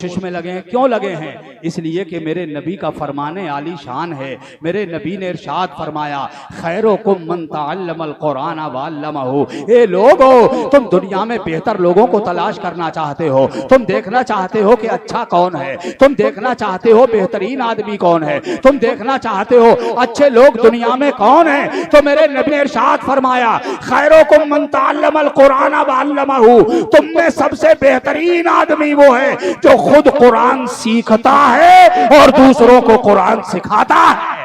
कोशिश में लगे हैं। क्यों लगे हैं? इसलिए कि मेरे नबी का फरमाने आली शान है। मेरे नबी ने इरशाद फरमाया, खैरुकुम मन तअल्लमल कुरान व अल्लमहु। ए लोगो, तुम दुनिया में बेहतर लोगों को तलाश करना चाहते हो, तुम देखना चाहते हो कि अच्छा कौन है, तुम देखना चाहते हो बेहतरीन आदमी कौन है, तुम देखना चाहते हो अच्छे लोग दुनिया में कौन है, तो मेरे नबी ने इरशाद फरमाया, खैरुकुम मन तअल्लमल कुरान व अल्लमहु। तुम में सबसे बेहतरीन आदमी वो है जो खुद कुरान सीखता है और दूसरों को कुरान सिखाता है।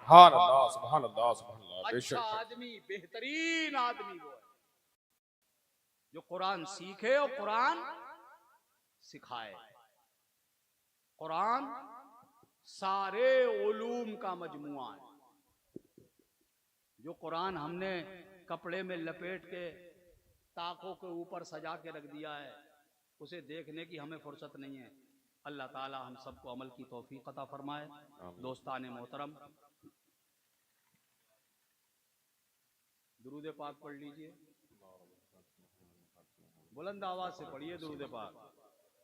सुभान अल्लाह, सुभान अल्लाह, सुभान अल्लाह। अच्छा आदमी, बेहतरीन आदमी वो है जो कुरान सीखे और कुरान सिखाए। कुरान सारे उलूम का मजमुआ है। जो कुरान हमने कपड़े में लपेट के ताकों के ऊपर सजा के रख दिया है, उसे देखने की हमें फुर्सत नहीं है। अल्लाह ताला हम सबको अमल की तौफीक अता फरमाए। दोस्तान मोहतरम, दुरूद पाक पढ़ लीजिए, बुलंद आवाज से पढ़िए दुरूद पाक।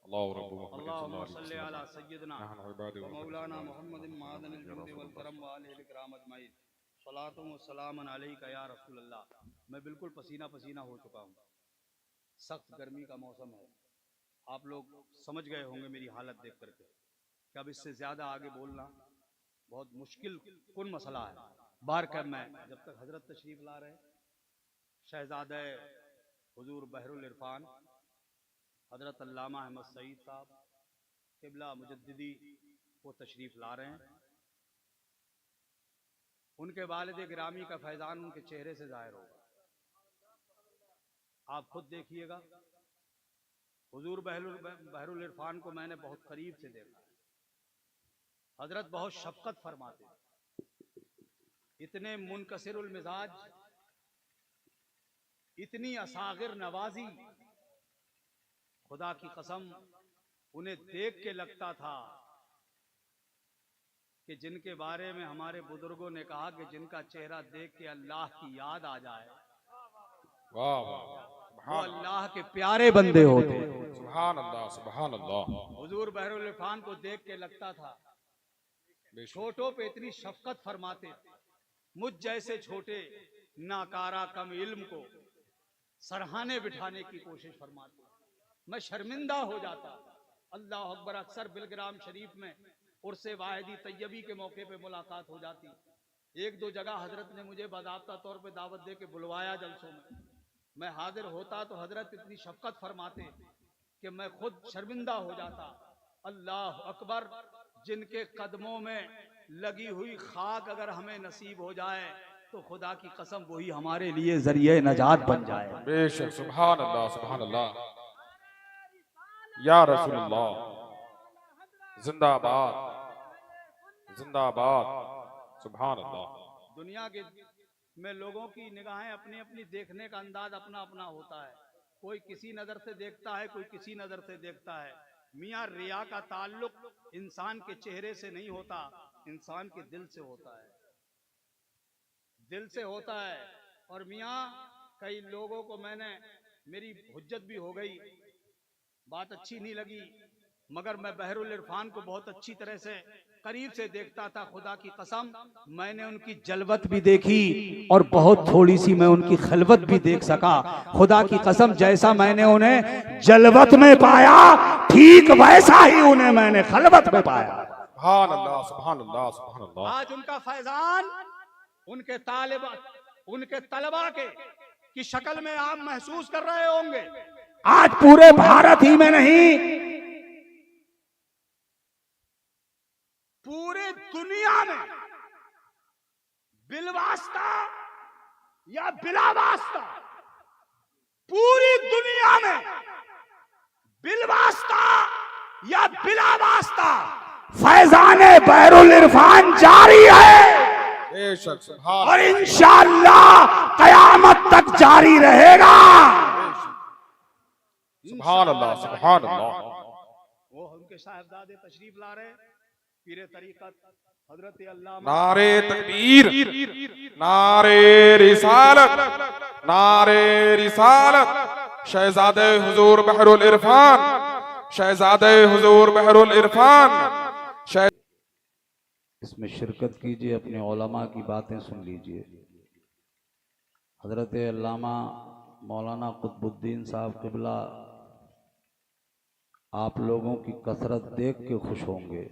अल्लाहुम्मा सल्ली अला सय्यिदना व मौलाना मुहम्मदिन मादनिल जुद वल करम व आलिल किराम अजमईन। सलातु व सलामुन अलैका या रसूल अल्लाह। मैं बिल्कुल पसीना पसीना हो चुका हूँ। सख्त गर्मी का मौसम है। आप लोग समझ गए होंगे मेरी हालत देख करके कि अब इससे ज्यादा आगे बोलना बहुत मुश्किल कुन मसला है। बार कर मैं जब तक हजरत तशरीफ ला रहे, शहजादे हुजूर बहरुल इरफान हजरत अल्लामा अहमद सईद साहब किबला मुजद्दिदी वो तशरीफ ला रहे हैं। उनके वालिद गिरामी का फैजान उनके चेहरे से जाहिर होगा। आप खुद देखिएगा। हुजूर बहरुल इरफान को मैंने बहुत करीब से देखा। हजरत बहुत शफकत फरमाते, इतने मुनकसिरुल मिजाज, इतनी असागिर नवाजी, खुदा की कसम उन्हें देख के लगता था कि जिनके बारे में हमारे बुजुर्गों ने कहा कि जिनका चेहरा देख के अल्लाह की याद आ जाए, वाह वाह, वो अल्लाह के प्यारे बंदे होते हैं। सुभान अल्लाह, सुभान अल्लाह। हुजूर बहरुल इरफान को देख के लगता था, छोटों पे इतनी शफकत फरमाते थे। मुझ जैसे छोटे नाकारा कम इल्म को सरहाने बिठाने की कोशिश फरमाते। मैं शर्मिंदा हो जाता। अल्लाह अकबर। अक्सर बिलग्राम शरीफ में उर्से वाहिदी तैयबी के मौके पे मुलाकात हो जाती। एक दो जगह हजरत ने मुझे बाज़ाब्ता तौर पे दावत दे के बुलवाया जलसों में। मैं हाजिर होता तो हजरत इतनी शफकत फरमाते कि मैं खुद शर्मिंदा हो जाता। अल्लाह अकबर। जिनके कदमों में लगी हुई खाक अगर हमें नसीब हो जाए तो खुदा की कसम वही हमारे लिए जरिए नजात बन जाए। बेशक, सुभान अल्लाह, सुभान अल्लाह। या रसूलुल्लाह, जिंदाबाद, जिंदाबाद, सुभान अल्लाह। दुनिया के में लोगों की निगाहें अपनी अपनी देखने का अंदाज अपना अपना होता है। कोई किसी नजर से देखता है, कोई किसी नजर से देखता है। मियाँ रिया का ताल्लुक इंसान के चेहरे से नहीं होता, इंसान के दिल से होता है। दिल से होता है। और मियाँ कई लोगों को मैंने, मेरी हुज्जत भी हो गई, बात अच्छी नहीं लगी, मगर मैं बहरुल इरफान को बहुत अच्छी तरह से करीब से देखता था। खुदा की कसम मैंने उनकी जलवत भी देखी और बहुत थोड़ी सी मैं उनकी खलवत भी देख सका। खुदा की कसम जैसा मैंने उन्हें जलवत में पाया, ठीक वैसा ही उन्हें मैंने खलवत में पाया। सुभान अल्लाह, सुभान अल्लाह, सुभान अल्लाह। आज उनका फैजान उनके तालिबा, उनके तलबा के की शक्ल में आप महसूस कर रहे होंगे। आज पूरे भारत ही में नहीं, पूरे दुनिया में बिलवास्ता या बिलावास्ता, पूरी दुनिया में बिलवास्ता या बिलावास्ता फैजाने बहरुल इरफान जारी है। बेशक, सुभान। और इंशाअल्लाह कयामत तक जारी रहेगा। सुभान अल्लाह, सुभान अल्लाह। वो उनके साहिबजादे तशरीफ ला रहे, पीरे तरीकत हजरत अल्लामा। नारे तकबीर, नारे रिसालत, नारे रिसालत। शहजादे हुजूर बहरुल इरफान शहजादे हुजूर बहरुल इरफान इसमें शिरकत कीजिए, अपने उलमा की बातें सुन लीजिए। हज़रत अल्लामा मौलाना कुतुबुद्दीन साहब क़िबला आप लोगों की कसरत देख के खुश होंगे।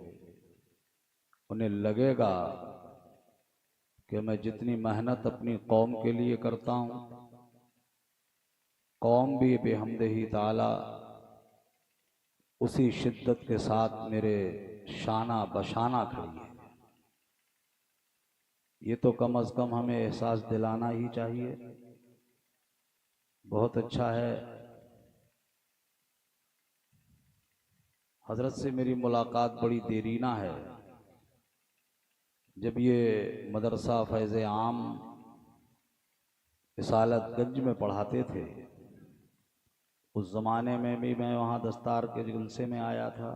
उन्हें लगेगा कि मैं जितनी मेहनत अपनी कौम के लिए करता हूँ, कौम भी बेहम्दिही ताला उसी शिद्दत के साथ मेरे शाना बशाना खड़ी है। ये तो कम अज़ कम हमें एहसास दिलाना ही चाहिए। बहुत अच्छा है, हजरत से मेरी मुलाकात बड़ी देरीना है। जब ये मदरसा फैज़ आम रिसालतगंज में पढ़ाते थे, उस ज़माने में भी मैं वहाँ दस्तार के जलसे में आया था।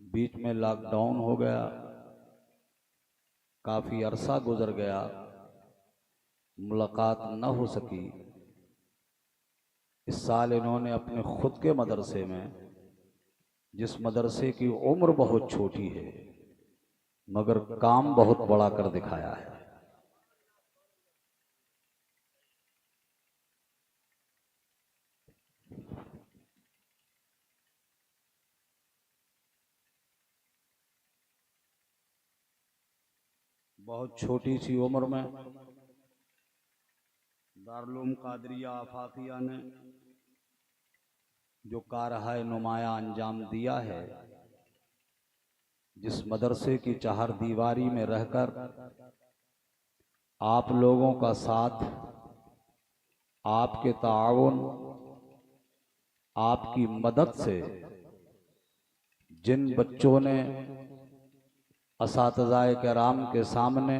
बीच में लॉकडाउन हो गया, काफ़ी अरसा गुजर गया, मुलाकात न हो सकी। इस साल इन्होंने अपने खुद के मदरसे में, जिस मदरसे की उम्र बहुत छोटी है मगर काम बहुत बड़ा कर दिखाया है। बहुत छोटी सी उम्र में दारुल कादरिया आफाकिया ने जो कारहाय नुमाया अंजाम दिया है, जिस मदरसे की चार दीवारी में रहकर आप लोगों का साथ, आपके ताउन, आपकी मदद से जिन बच्चों ने असातिज़ाए किराम के सामने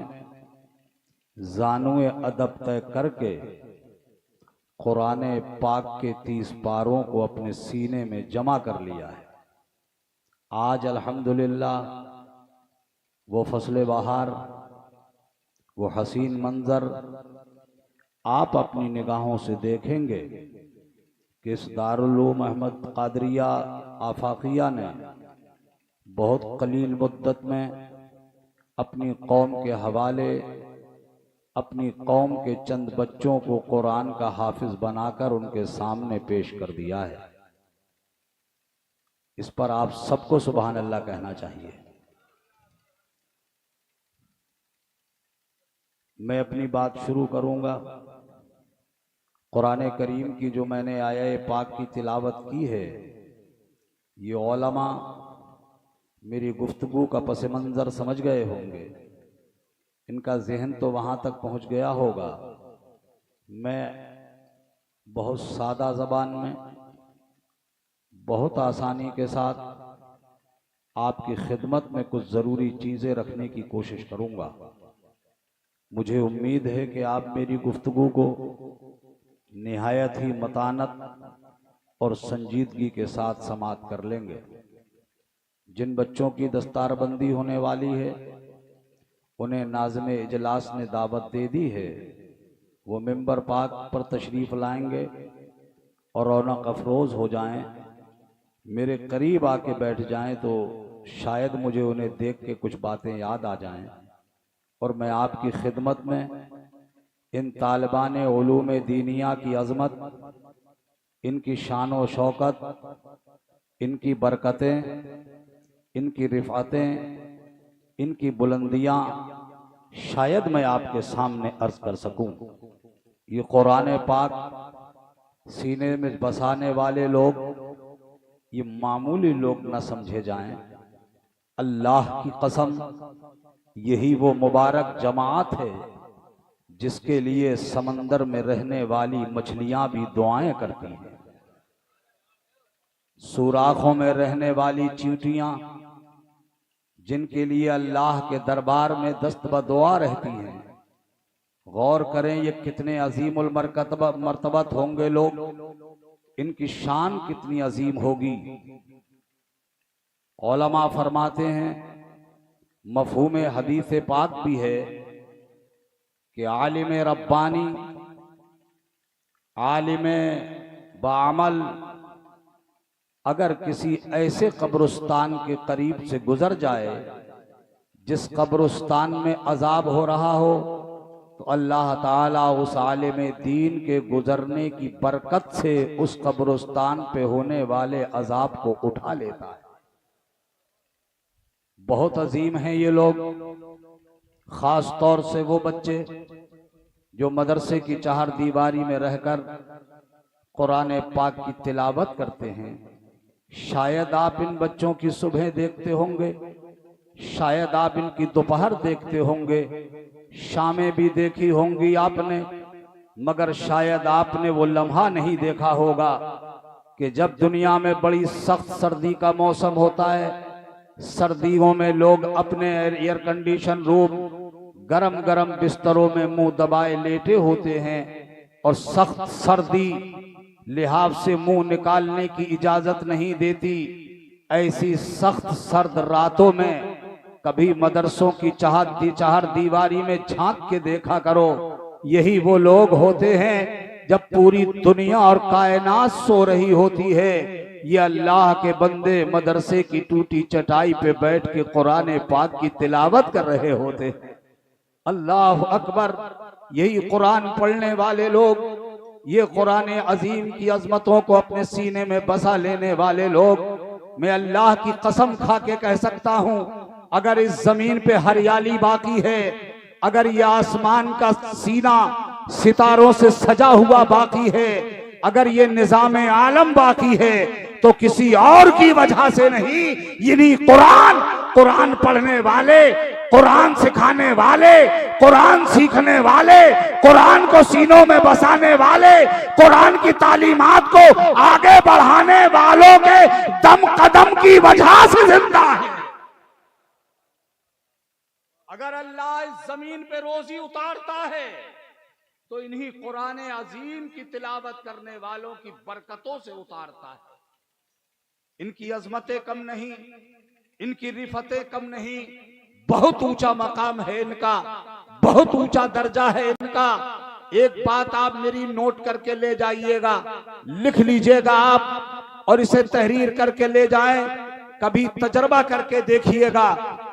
ज़ानुए अदब तय करके कुरान पाक के 30 पारों को अपने सीने में जमा कर लिया है, आज अल्हम्दुलिल्लाह वो फसले बहार, वो हसीन मंजर आप अपनी निगाहों से देखेंगे कि इस दारुल उलूम अहमद कादरिया आफाकिया ने बहुत कलील मुद्दत में अपनी कौम के हवाले, अपनी कौम के चंद बच्चों को कुरान का हाफिज बनाकर उनके सामने पेश कर दिया है। इस पर आप सबको सुभान अल्लाह कहना चाहिए। मैं अपनी बात शुरू करूंगा। कुरान करीम की जो मैंने आया पाक की तिलावत की है, ये उलमा मेरी गुफ्तगू का पस मंज़र समझ गए होंगे, इनका जहन तो वहाँ तक पहुँच गया होगा। मैं बहुत सादा ज़बान में, बहुत आसानी के साथ आपकी खिदमत में कुछ ज़रूरी चीज़ें रखने की कोशिश करूँगा। मुझे उम्मीद है कि आप मेरी गुफ्तगू को निहायत ही मतानत और संजीदगी के साथ समाअत कर लेंगे। जिन बच्चों की दस्तारबंदी होने वाली है, उन्हें नाज़िम इजलास ने दावत दे दी है, वो मिंबर पाक पर तशरीफ़ लाएंगे और रौनक अफरोज़ हो जाएं, मेरे करीब आके बैठ जाएं तो शायद मुझे उन्हें देख के कुछ बातें याद आ जाएं और मैं आपकी खिदमत में इन तालिबान उलूम दीनिया की अज़मत, इनकी शान व शौकत, इनकी बरकतें, इनकी रिफ़ातें, इनकी बुलंदियाँ शायद मैं आपके सामने अर्ज कर सकूं। ये कुरान पाक सीने में बसाने वाले लोग ये मामूली लोग न समझे जाएं। अल्लाह की कसम, यही वो मुबारक जमात है जिसके लिए समंदर में रहने वाली मछलियां भी दुआएं करती हैं, सुराखों में रहने वाली चींटियां जिनके लिए अल्लाह के दरबार में दस्त बदुआ रहती हैं। गौर करें ये कितने अजीमुल मर्तबत होंगे लोग, इनकी शान कितनी अजीम होगी। उलमा फरमाते हैं, मफहूम हदीस पाक भी है कि आलिम रब्बानी, आलिम बामल, अगर किसी ऐसे कब्रिस्तान के करीब से गुजर जाए जिस कब्रिस्तान में अजाब हो रहा हो, तो अल्लाह ताला उस आलिम दीन के गुजरने की बरकत से उस कब्रिस्तान पे होने वाले अजाब को उठा लेता है। बहुत अजीम हैं ये लोग, खास तौर से वो बच्चे जो मदरसे की चार दीवारी में रहकर कुरान पाक की तिलावत करते हैं। शायद आप इन बच्चों की सुबह देखते होंगे, शायद आप इनकी दोपहर देखते होंगे, शामें भी देखी होंगी आपने, मगर शायद आपने वो लम्हा नहीं देखा होगा कि जब दुनिया में बड़ी सख्त सर्दी का मौसम होता है, सर्दियों में लोग अपने एयर कंडीशन रूम गरम गरम बिस्तरों में मुंह दबाए लेटे होते हैं और सख्त सर्दी लिहाज से मुंह निकालने की इजाजत नहीं देती। ऐसी सख्त सर्द रातों में कभी मदरसों की चार दीवारी में झांक के देखा करो। यही वो लोग होते हैं जब पूरी दुनिया और कायनात सो रही होती है, ये अल्लाह के बंदे मदरसे की टूटी चटाई पे बैठ के कुरान पाक की तिलावत कर रहे होते हैं। अल्लाह अकबर। यही कुरान पढ़ने वाले लोग, ये कुरान अजीम की अजमतों को अपने सीने में बसा लेने वाले लोग, मैं अल्लाह की कसम खा के कह सकता हूं, अगर इस जमीन पे हरियाली बाकी है, अगर ये आसमान का सीना सितारों से सजा हुआ बाकी है, अगर ये निजाम आलम बाकी है, तो किसी और की वजह से नहीं, यही कुरान पढ़ने वाले, कुरान सिखाने वाले, कुरान सीखने वाले, कुरान को सीनों में बसाने वाले, कुरान की तालीमात को आगे बढ़ाने वालों के दम कदम की वजह से जिंदा है। अगर अल्लाह इस जमीन पे रोजी उतारता है तो इन्हीं कुरान अजीम की तिलावत करने वालों की बरकतों से उतारता है। इनकी अजमतें कम नहीं, इनकी रिफतें कम नहीं, बहुत ऊंचा मकाम है इनका, बहुत ऊंचा दर्जा है इनका। एक बात आप मेरी नोट करके ले जाइएगा, लिख लीजिएगा आप और इसे तहरीर करके ले जाएं। कभी तजर्बा करके देखिएगा,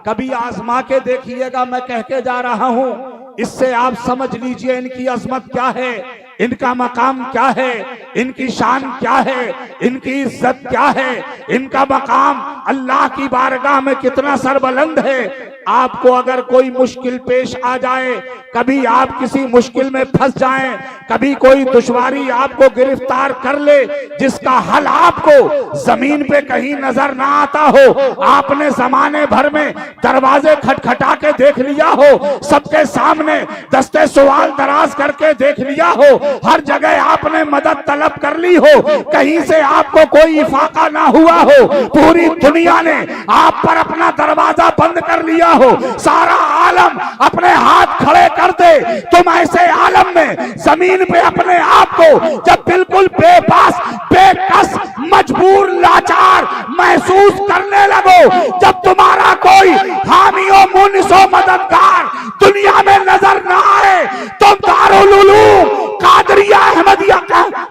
कभी आजमा के देखिएगा। मैं कह के जा रहा हूं, इससे आप समझ लीजिए इनकी अजमत क्या है, इनका मकाम क्या है, इनकी शान क्या है, इनकी इज्जत क्या है, इनका मकाम अल्लाह की बारगाह में कितना सरबुलंद है। आपको अगर कोई मुश्किल पेश आ जाए, कभी आप किसी मुश्किल में फंस जाएं, कभी कोई दुश्वारी आपको गिरफ्तार कर ले जिसका हल आपको जमीन पे कहीं नजर ना आता हो, आपने जमाने भर में दरवाजे खटखटा के देख लिया हो, सबके सामने दस्ते सवाल दराज करके देख लिया हो, हर जगह आपने मदद तलब कर ली हो, कहीं से आपको कोई इफाका ना हुआ हो, पूरी दुनिया ने आप पर अपना दरवाजा बंद कर लिया हो, सारा आलम अपने हाथ खड़े कर दे, तुम ऐसे आलम में जमीन पे अपने आप को जब बिल्कुल बेबस, बेकस, मजबूर, लाचार महसूस करने लगो, जब तुम्हारा कोई हामियों मुनिसो मददगार दुनिया में नजर ना आए, तुम दारुल उलूम कादरिया अहमदिया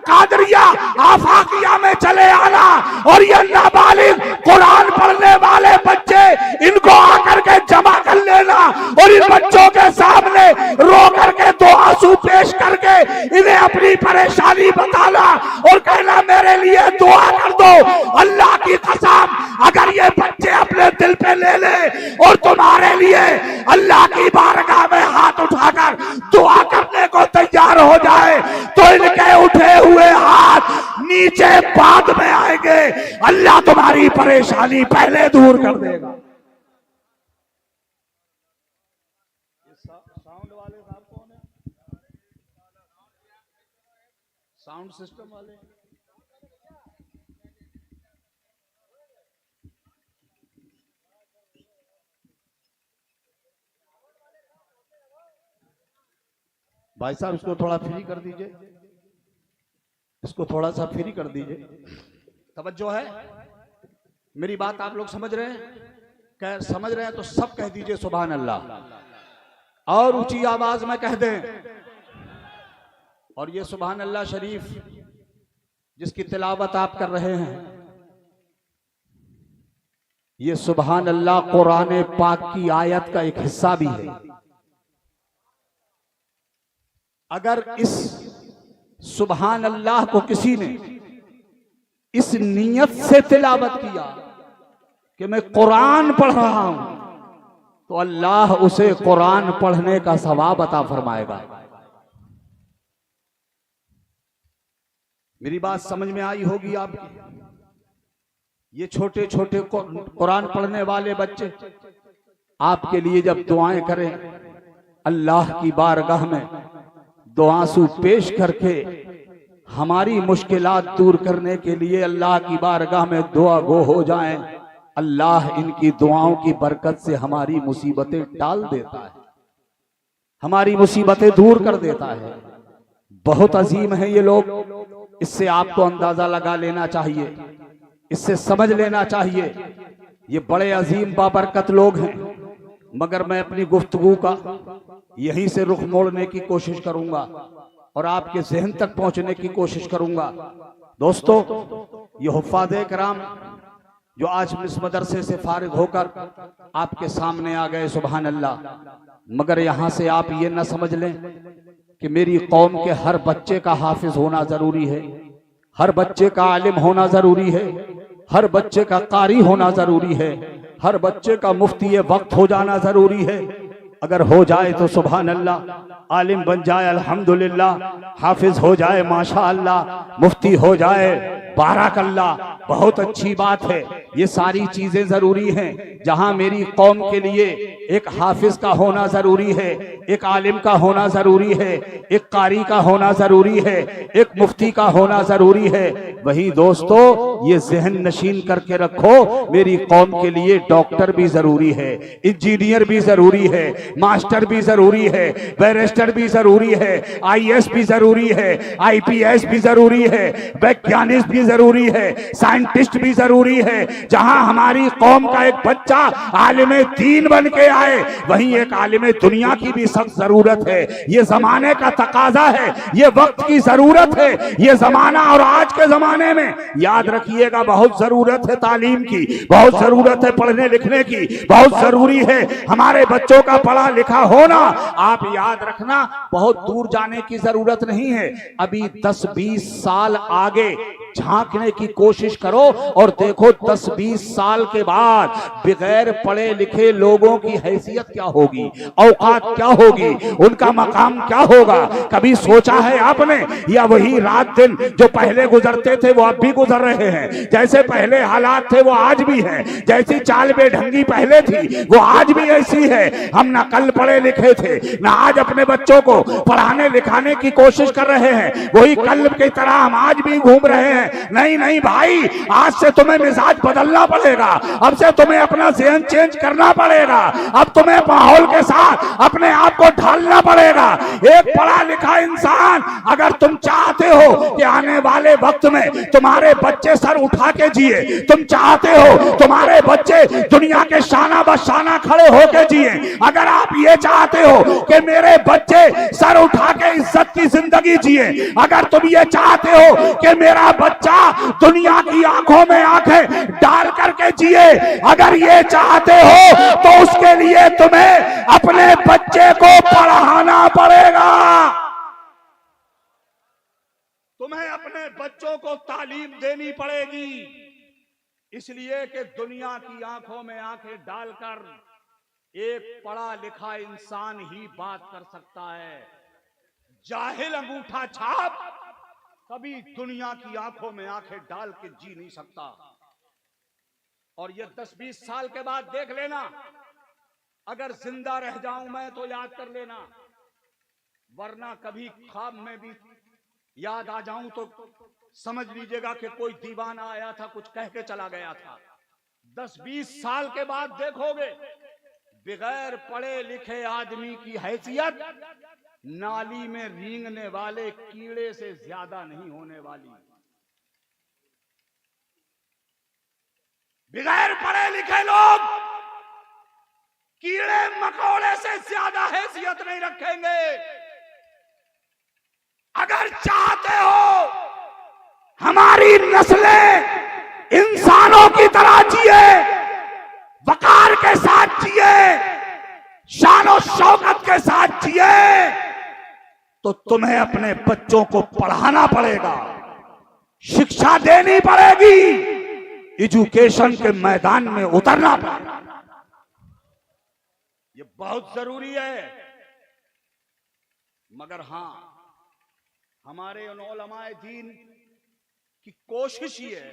कादरिया आफाकिया में चले आना और ये नाबालिग कुरान पढ़ने वाले बच्चे इनको आकर के जमा कर लेना और इन बच्चों के सामने रो करके दो आंसू पेश करके इन्हें अपनी परेशानी बताना और कहना मेरे लिए दुआ कर दो। अल्लाह की कसम, अगर ये बच्चे अपने दिल पे ले ले और तुम्हारे लिए अल्लाह की बारगाह में हाथ उठाकर दुआ करने को तैयार हो जाए, तो इनके उठे हुए हाथ नीचे बाद में आएंगे। अल्लाह तुम्हारी परेशानी पहले दूर कर देगा। साउंड वाले साहब कौन है? साउंड सिस्टम वाले। भाई साहब इसको थोड़ा फ्री कर दीजिए, इसको थोड़ा सा फ्री कर दीजिए। तवज्जो है, मेरी बात आप लोग समझ रहे हैं? कह समझ रहे हैं तो सब कह दीजिए सुभान अल्लाह और ऊंची आवाज में कह दें। और ये सुभान अल्लाह शरीफ जिसकी तिलावत आप कर रहे हैं, ये सुभान अल्लाह कुरान पाक की आयत का एक हिस्सा भी है। अगर इस सुभान अल्लाह को किसी ने इस नीयत से तिलावत किया कि मैं कुरान पढ़ रहा हूं, तो अल्लाह उसे कुरान पढ़ने का सवाब अता फरमाएगा। मेरी बात समझ में आई होगी आपकी। ये छोटे छोटे कुरान पढ़ने वाले बच्चे आपके लिए जब दुआएं करें, अल्लाह की बारगाह में दो आंसू पेश करके हमारी मुश्किलात दूर करने के लिए अल्लाह की बारगाह में दुआ गो हो जाएं, अल्लाह इनकी दुआओं की बरकत से हमारी मुसीबतें टाल देता है, हमारी मुसीबतें दूर कर देता है। बहुत अजीम है ये लोग। इससे आपको अंदाजा लगा लेना चाहिए, इससे समझ लेना चाहिए, ये बड़े अजीम बाबरकत लोग हैं। मगर मैं अपनी गुफ्तगू का यहीं से रुख मोड़ने की कोशिश करूंगा और आपके ज़हन तक पहुंचने की कोशिश करूंगा। दोस्तों, ये हुफ़ाज़े किराम जो आज इस मदरसे से फारिग होकर आपके सामने आ गए, सुभान अल्लाह, मगर यहां से आप ये न समझ लें कि मेरी कौम के हर बच्चे का हाफिज होना जरूरी है, हर बच्चे का आलिम होना जरूरी है, हर बच्चे का कारी होना जरूरी है, हर बच्चे का मुफ्ती वक्त हो जाना जरूरी है। अगर हो जाए तो सुभान अल्लाह, आलिम बन जाए अल्हम्दुलिल्लाह, हाफिज हो जाए माशा अल्लाह, मुफ्ती हो जाए बारक अल्लाह, बहुत अच्छी बात है। ये सारी चीजें जरूरी हैं। जहां मेरी कौम के लिए एक हाफिज का होना जरूरी है, एक आलिम का होना जरूरी है, एक कारी का होना जरूरी है, एक मुफ्ती का होना जरूरी है, वहीं दोस्तों ये जहन नशीन करके रखो, मेरी कौम के लिए डॉक्टर भी जरूरी है, इंजीनियर भी जरूरी है, मास्टर भी जरूरी है, बैरिस्टर भी जरूरी है, IAS भी जरूरी है, IPS भी जरूरी है, वैज्ञानिक भी जरूरी है, साइंटिस्ट भी जरूरी है। जहां हमारी कौम का एक बच्चा आलिमे दीन बन के आए, वहीं एक आलिमे दुनिया की भी सख्त जरूरत है। ये जमाने का तकाजा है, ये वक्त की जरूरत है। ये जमाना और आज के जमाने में याद रखिएगा, बहुत जरूरत है तालीम की, बहुत जरूरत है पढ़ने लिखने की, बहुत जरूरी है हमारे बच्चों का पढ़ा लिखा होना। आप याद रखना, बहुत दूर जाने की जरूरत नहीं है। अभी 10-20 साल आगे झांकने की कोशिश करो और देखो 10-20 साल के बाद बगैर पढ़े लिखे लोगों की हैसियत क्या होगी, औकात क्या होगी, उनका मकाम क्या होगा। कभी सोचा है आपने? या वही रात दिन जो पहले गुजरते थे वो अब भी गुजर रहे हैं, जैसे पहले हालात थे वो आज भी हैं, जैसी चाल बेढंगी पहले थी वो आज भी ऐसी है। हम ना कल पढ़े लिखे थे, ना आज अपने बच्चों को पढ़ाने लिखाने की कोशिश कर रहे हैं, वही कल की तरह हम आज भी घूम रहे हैं। नहीं नहीं भाई, आज से तुम्हें मिजाज बदलना पड़ेगा, अब से तुम्हें अपना ज़हन चेंज करना पड़ेगा, अब तुम्हें माहौल के साथ अपने आप को ढालना पड़ेगा। एक पढ़ा लिखा इंसान, अगर तुम चाहते हो कि आने वाले वक्त में तुम्हारे बच्चे सर उठा के जिए, तुम चाहते हो तुम्हारे बच्चे दुनिया के शाना बशाना खड़े होके जिए, अगर आप ये चाहते हो कि मेरे बच्चे सर उठा के इज्जत की जिंदगी जिए, अगर तुम ये चाहते हो कि मेरा बच्चा दुनिया की आंखों में आंखें डाल करके जिए, अगर ये चाहते हो तो उसके लिए तुम्हें अपने बच्चे को पढ़ाना पड़ेगा। तुम्हें अपने बच्चों को तालीम देनी पड़ेगी, इसलिए कि दुनिया की आंखों में आंखें डालकर एक पढ़ा लिखा इंसान ही बात कर सकता है। जाहिल अंगूठा छाप कभी दुनिया की आंखों में आंखें डाल के जी नहीं सकता। और ये 10-20 साल के बाद देख लेना, अगर जिंदा रह जाऊं मैं तो याद कर लेना, वरना कभी ख्वाब में भी याद आ जाऊं तो समझ लीजिएगा कि कोई दीवाना आया था, कुछ कह के चला गया था। 10-20 साल के बाद देखोगे बगैर पढ़े लिखे आदमी की हैसियत नाली में रेंगने वाले कीड़े से ज्यादा नहीं होने वाली। बगैर पढ़े लिखे लोग कीड़े मकोड़े से ज्यादा हैसियत नहीं रखेंगे। अगर चाहते हो हमारी नस्लें इंसानों की तरह जिए, चाहिए तो तुम्हें अपने बच्चों को पढ़ाना पड़ेगा, शिक्षा देनी पड़ेगी, एजुकेशन के मैदान में उतरना पड़ेगा। ये बहुत जरूरी है। मगर हां, हमारे उन उलमाए दीन की कोशिश ही है।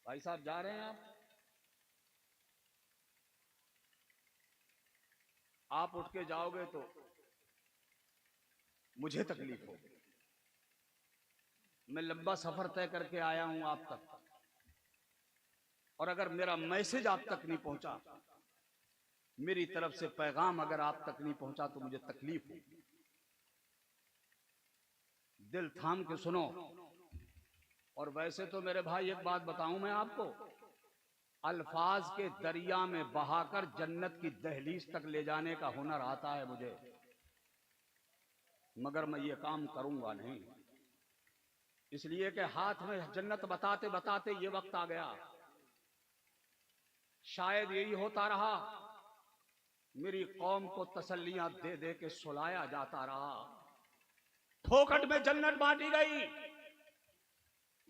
भाई साहब जा रहे हैं आप उठ के जाओगे तो मुझे तकलीफ होगी। मैं लंबा सफर तय करके आया हूं आप तक, और अगर मेरा मैसेज आप तक नहीं पहुंचा, मेरी तरफ से पैगाम अगर आप तक नहीं पहुंचा, तो मुझे तकलीफ होगी। दिल थाम के सुनो। और वैसे तो मेरे भाई एक बात बताऊं मैं आपको, अल्फाज के दरिया में बहाकर जन्नत की दहलीज तक ले जाने का हुनर आता है मुझे, मगर मैं ये काम करूंगा नहीं, इसलिए कि हाथ में जन्नत बताते बताते ये वक्त आ गया। शायद यही होता रहा, मेरी कौम को तसल्लियां दे दे के सुलाया जाता रहा, फोकट में जन्नत बांटी गई।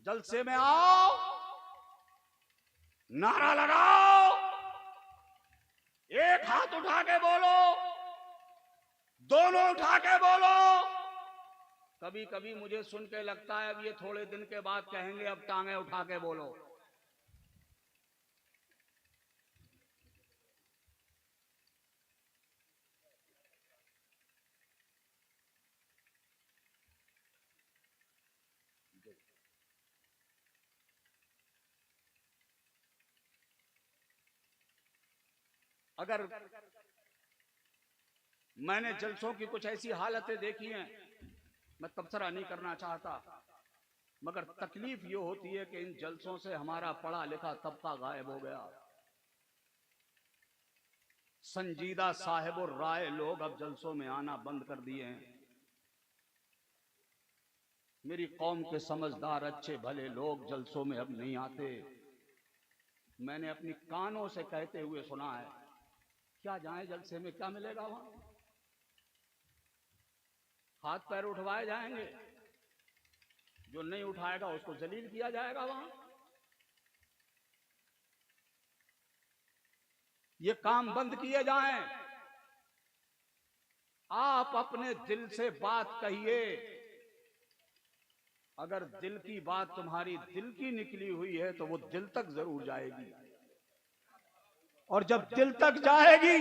जलसे में आओ, नारा लगाओ, एक हाथ उठा के बोलो, दोनों उठा के बोलो। कभी कभी मुझे सुन के लगता है अब ये थोड़े दिन के बाद कहेंगे अब टांगे उठा के बोलो। अगर मैंने जलसों की कुछ ऐसी हालतें देखी हैं, मैं तबसरा नहीं करना चाहता, मगर तकलीफ ये होती है कि इन जलसों से हमारा पढ़ा लिखा तबका गायब हो गया। संजीदा साहिब और राय लोग अब जलसों में आना बंद कर दिए हैं। मेरी कौम के समझदार अच्छे भले लोग जलसों में अब नहीं आते। मैंने अपनी कानों से कहते हुए सुना है, क्या जाए जलसे में, क्या मिलेगा वहां? हाथ पैर उठवाए जाएंगे, जो नहीं उठाएगा उसको जलील किया जाएगा वहां। ये काम बंद किए जाएं। आप अपने दिल से बात कहिए। अगर दिल की बात तुम्हारी दिल की निकली हुई है तो वो दिल तक जरूर जाएगी, और जब दिल तक जाएगी,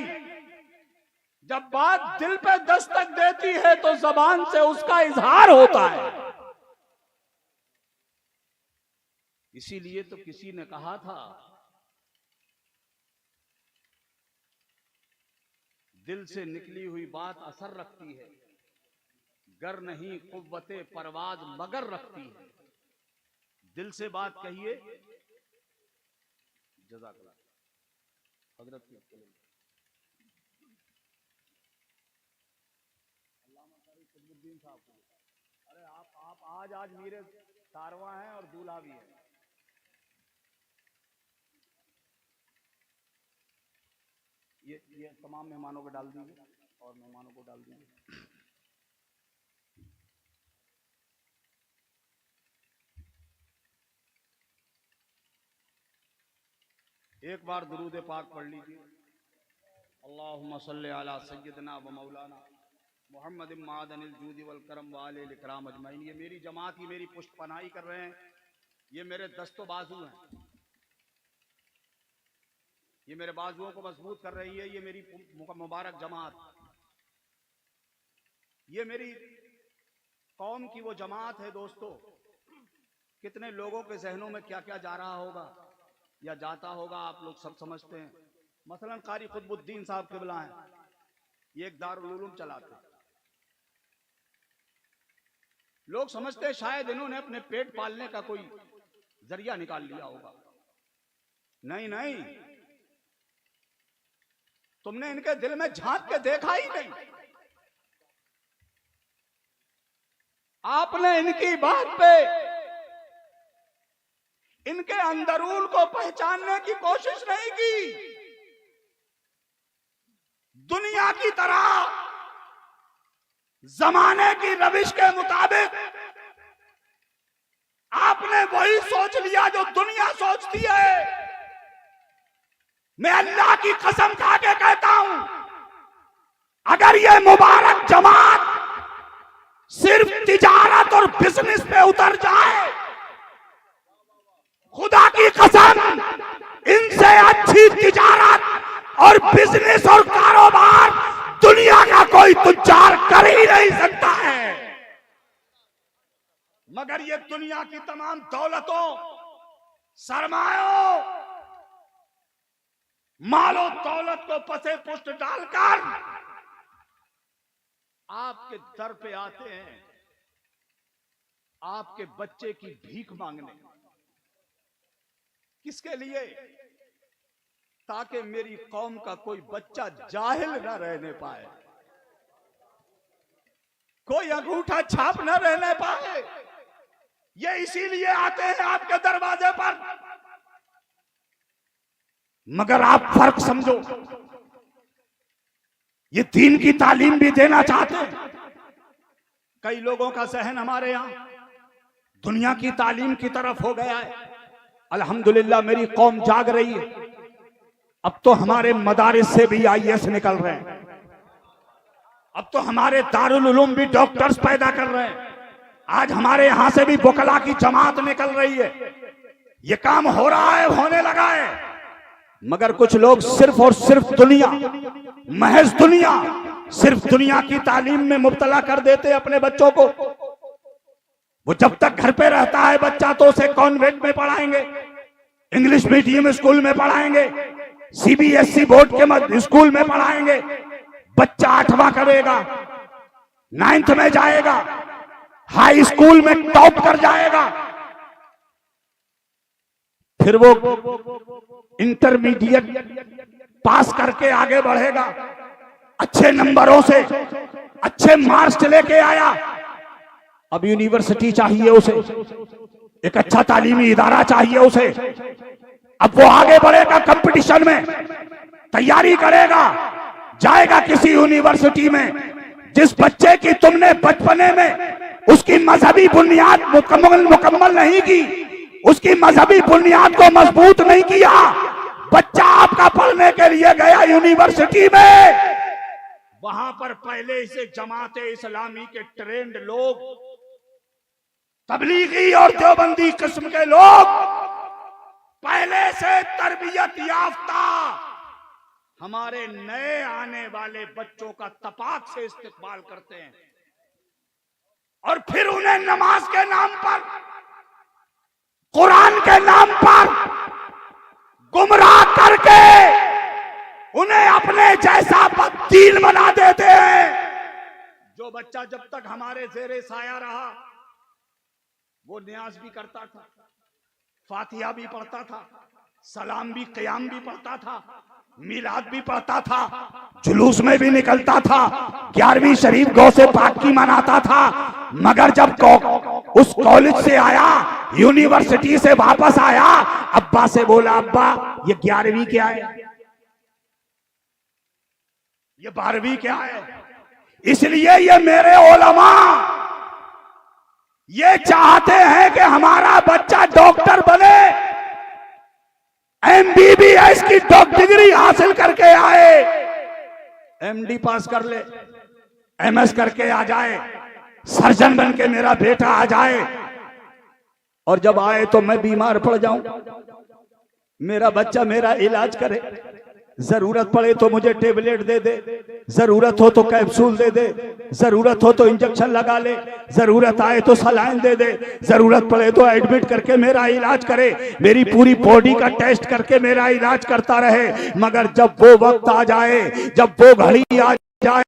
जब बात दिल पे दस्तक देती है तो जबान से उसका इजहार होता है। इसीलिए तो किसी ने कहा था, दिल से निकली हुई बात असर रखती है, गर नहीं कुव्वते परवाज मगर रखती है। दिल से बात कहिए। जज़ाकल्लाह हजरत साहब, अरे आप आज मेरे कारवां हैं और दूल्हा भी है। ये तमाम मेहमानों को डाल दीजिए और मेहमानों को डाल दीजिए। एक बार दुरूद पाक पढ़ लीजिए। अल्लाहुम्मा सल्ली अला सय्यदना व मौलाना मोहम्मद मादनिल जूदी वल करम व आलिल इकराम अजमईन। ये मेरी जमात ही मेरी पुष्ट पनाही कर रहे हैं, ये मेरे दस्तो बाजू हैं, ये मेरे बाजुओं को मजबूत कर रही है, ये मेरी मुबारक जमात, ये मेरी कौम की वो जमात है। दोस्तों, कितने लोगों के जहनों में क्या क्या जा रहा होगा या जाता होगा, आप लोग सब समझते हैं। मसलन कारी कुतुबुद्दीन साहब क़िबला हैं, ये एक दारुल उलूम चलाते। लोग समझते हैं शायद इन्होंने अपने पेट पालने का कोई जरिया निकाल लिया होगा। नहीं नहीं, तुमने इनके दिल में झांक के देखा ही नहीं। आपने इनकी बात पे, इनके अंदरून को पहचानने की कोशिश नहीं की। दुनिया की तरह जमाने की रविश के मुताबिक आपने वही सोच लिया जो दुनिया सोचती है। मैं अल्लाह की कसम खा के कहता हूं, अगर ये मुबारक जमात सिर्फ तिजारत और बिजनेस पे उतर जाए, खुदा की कसम इनसे अच्छी तिजारत और बिजनेस और कारोबार दुनिया का कोई तुज्जार कर ही नहीं सकता है। मगर ये दुनिया की तमाम दौलतों, सरमायों, मालो दौलत को पसे पुष्ट डालकर आपके दर पे आते हैं, आपके बच्चे की भीख मांगने। किसके लिए? ताकि मेरी कौम का कोई बच्चा जाहिल न रहने पाए, कोई अंगूठा छाप न रहने पाए। ये इसीलिए आते हैं आपके दरवाजे पर। मगर आप फर्क समझो, ये दीन की तालीम भी देना चाहते हैं। कई लोगों का जहन हमारे यहां दुनिया की तालीम की तरफ हो गया है। अल्हम्दुलिल्लाह मेरी कौम जाग रही है। अब तो हमारे मदारिस से भी IAS निकल रहे हैं, अब तो हमारे दारुल उलूम भी डॉक्टर्स पैदा कर रहे हैं। आज हमारे यहां से भी वकला की जमात निकल रही है। ये काम हो रहा है, होने लगा है। मगर कुछ लोग सिर्फ और सिर्फ दुनिया, महज दुनिया, सिर्फ दुनिया की तालीम में मुब्तला कर देते अपने बच्चों को। वो जब तक घर पे रहता है बच्चा तो उसे कॉन्वेंट में पढ़ाएंगे, इंग्लिश मीडियम स्कूल में पढ़ाएंगे, CBSE बोर्ड के स्कूल में पढ़ाएंगे। बच्चा 8वां करेगा, 9th में जाएगा, हाई स्कूल में टॉप कर जाएगा, फिर वो इंटरमीडिएट पास करके आगे बढ़ेगा। अच्छे नंबरों से अच्छे मार्क्स लेके आया, अब यूनिवर्सिटी चाहिए उसे, एक अच्छा तालीमी इदारा चाहिए उसे। अब वो आगे बढ़ेगा, कंपटीशन में तैयारी करेगा, जाएगा किसी यूनिवर्सिटी में। जिस बच्चे की तुमने बचपने में उसकी मजहबी बुनियाद मुकम्मल नहीं की, उसकी मजहबी बुनियाद को मजबूत नहीं किया, बच्चा आपका पढ़ने के लिए गया यूनिवर्सिटी में, वहां पर पहले से जमाते इस्लामी के ट्रेंड लोग, तबलीगी और देवबंदी किस्म के लोग, पहले से तरबियत याफ्ता हमारे नए आने वाले बच्चों का तपाक से इस्तेमाल करते हैं और फिर उन्हें नमाज के नाम पर, कुरान के नाम पर गुमराह करके उन्हें अपने जैसा बददीन बना देते हैं। जो बच्चा जब तक हमारे ज़ेरे साया रहा वो नियाज भी करता था, फातिहा भी पढ़ता था, सलाम भी, क़याम भी पढ़ता था, मिलाद भी पढ़ता था, जुलूस में भी निकलता था, 11वीं शरीफ गौ से पाक की मनाता था। मगर जब उस कॉलेज से आया, यूनिवर्सिटी से वापस आया, अब्बा से बोला, अब्बा ये 11वीं क्या है, ये 12वीं क्या है। इसलिए ये मेरे उलमा ये चाहते हैं कि हमारा बच्चा डॉक्टर बने, MBBS की डिग्री हासिल करके आए, MD पास कर ले, MS करके आ जाए, सर्जन बन के मेरा बेटा आ जाए। और जब आए तो मैं बीमार पड़ जाऊं, मेरा बच्चा मेरा इलाज करे, जरूरत पड़े तो मुझे टेबलेट दे दे, जरूरत हो तो कैप्सूल दे दे, जरूरत हो तो इंजेक्शन लगा ले, जरूरत आए तो सलाइन दे दे, जरूरत पड़े तो एडमिट करके मेरा इलाज करे, मेरी पूरी बॉडी का टेस्ट करके मेरा इलाज करता रहे। मगर जब वो वक्त आ जाए, जब वो घड़ी आ जाए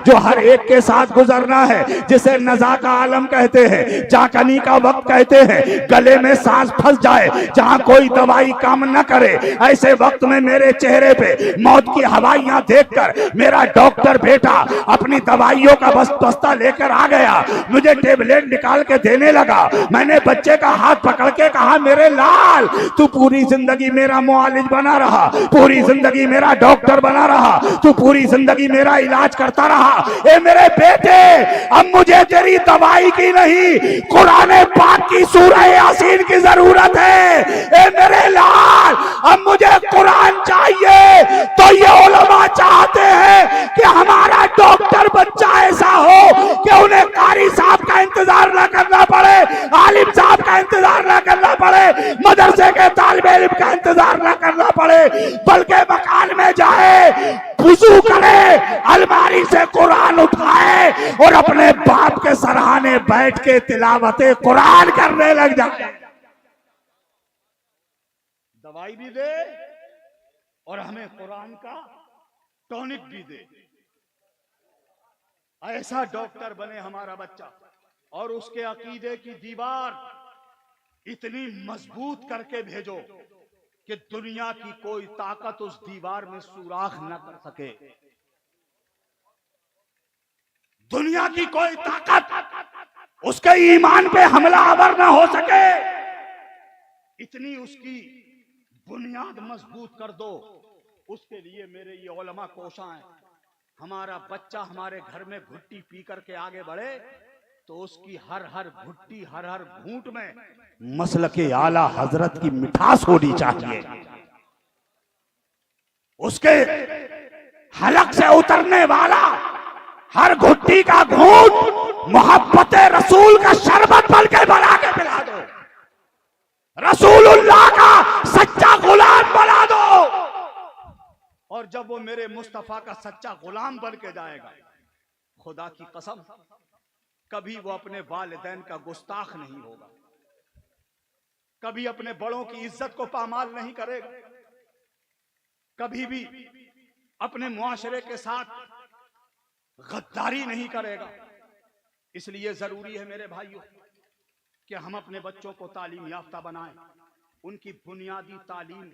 जो हर एक के साथ गुजरना है, जिसे नज़ा का आलम कहते हैं, जाकनी का वक्त कहते हैं, गले में सांस फंस जाए, जहां कोई दवाई काम न करे, ऐसे वक्त में मेरे चेहरे पे मौत की हवाइयां देखकर मेरा डॉक्टर बेटा अपनी दवाइयों का बस्ता लेकर आ गया, मुझे टेबलेट निकाल के देने लगा। मैंने बच्चे का हाथ पकड़ के कहा, मेरे लाल तू पूरी जिंदगी मेरा मुआलिज बना रहा, पूरी जिंदगी मेरा डॉक्टर बना रहा, तू पूरी जिंदगी मेरा इलाज करता करता रहा, ए मेरे बेटे अब मुझे तेरी दवाई की नहीं कुरान पाक की सूरह यासीन की जरूरत है। ए मेरे लाल अब मुझे कुरान चाहिए। तो ये उलमा चाहते हैं कि हमारा डॉक्टर बच्चा ऐसा हो कि उन्हें कारी साहब का इंतजार ना करना पड़े, आलिम साहब का इंतजार ना करना पड़े, मदरसे के तालिबे इल्म का इंतजार ना करना पड़े, बल्कि मकान में जाए, वुजू करे, अलमारी से कुरान उठाए और अपने बाप के सराहने बैठ के तिलावते कुरान करने लग जाए। दवाई भी दे और हमें कुरान का टॉनिक भी दे। ऐसा डॉक्टर बने हमारा बच्चा और उसके अकीदे की दीवार इतनी मजबूत करके भेजो कि दुनिया की कोई ताकत उस दीवार में सुराख न कर सके। दुनिया की कोई ताकत उसके ईमान पे हमलावर न हो सके, इतनी उसकी बुनियाद मजबूत कर दो। उसके लिए मेरे ये उलमा कोशा हैं। हमारा बच्चा हमारे घर में घुट्टी पी करके आगे बढ़े तो उसकी हर हर घुट्टी हर हर घूंट में मसलके आला हजरत की मिठास होनी चाहिए। उसके हलक से उतरने वाला हर घुट्टी का घूंट मोहब्बत रसूल का शरबत बन के बना के पिला दो, रसूलुल्लाह का सच्चा गुलाम बना दो। और जब वो मेरे मुस्तफा का सच्चा गुलाम बन के जाएगा, खुदा की कसम कभी वो अपने वालिदैन का गुस्ताख नहीं होगा, कभी अपने बड़ों की इज्जत को पामाल नहीं करेगा, कभी भी अपने मुआशरे के साथ गद्दारी नहीं करेगा। इसलिए जरूरी है मेरे भाइयों कि हम अपने बच्चों को तालीम याफ्ता बनाएं। उनकी बुनियादी तालीम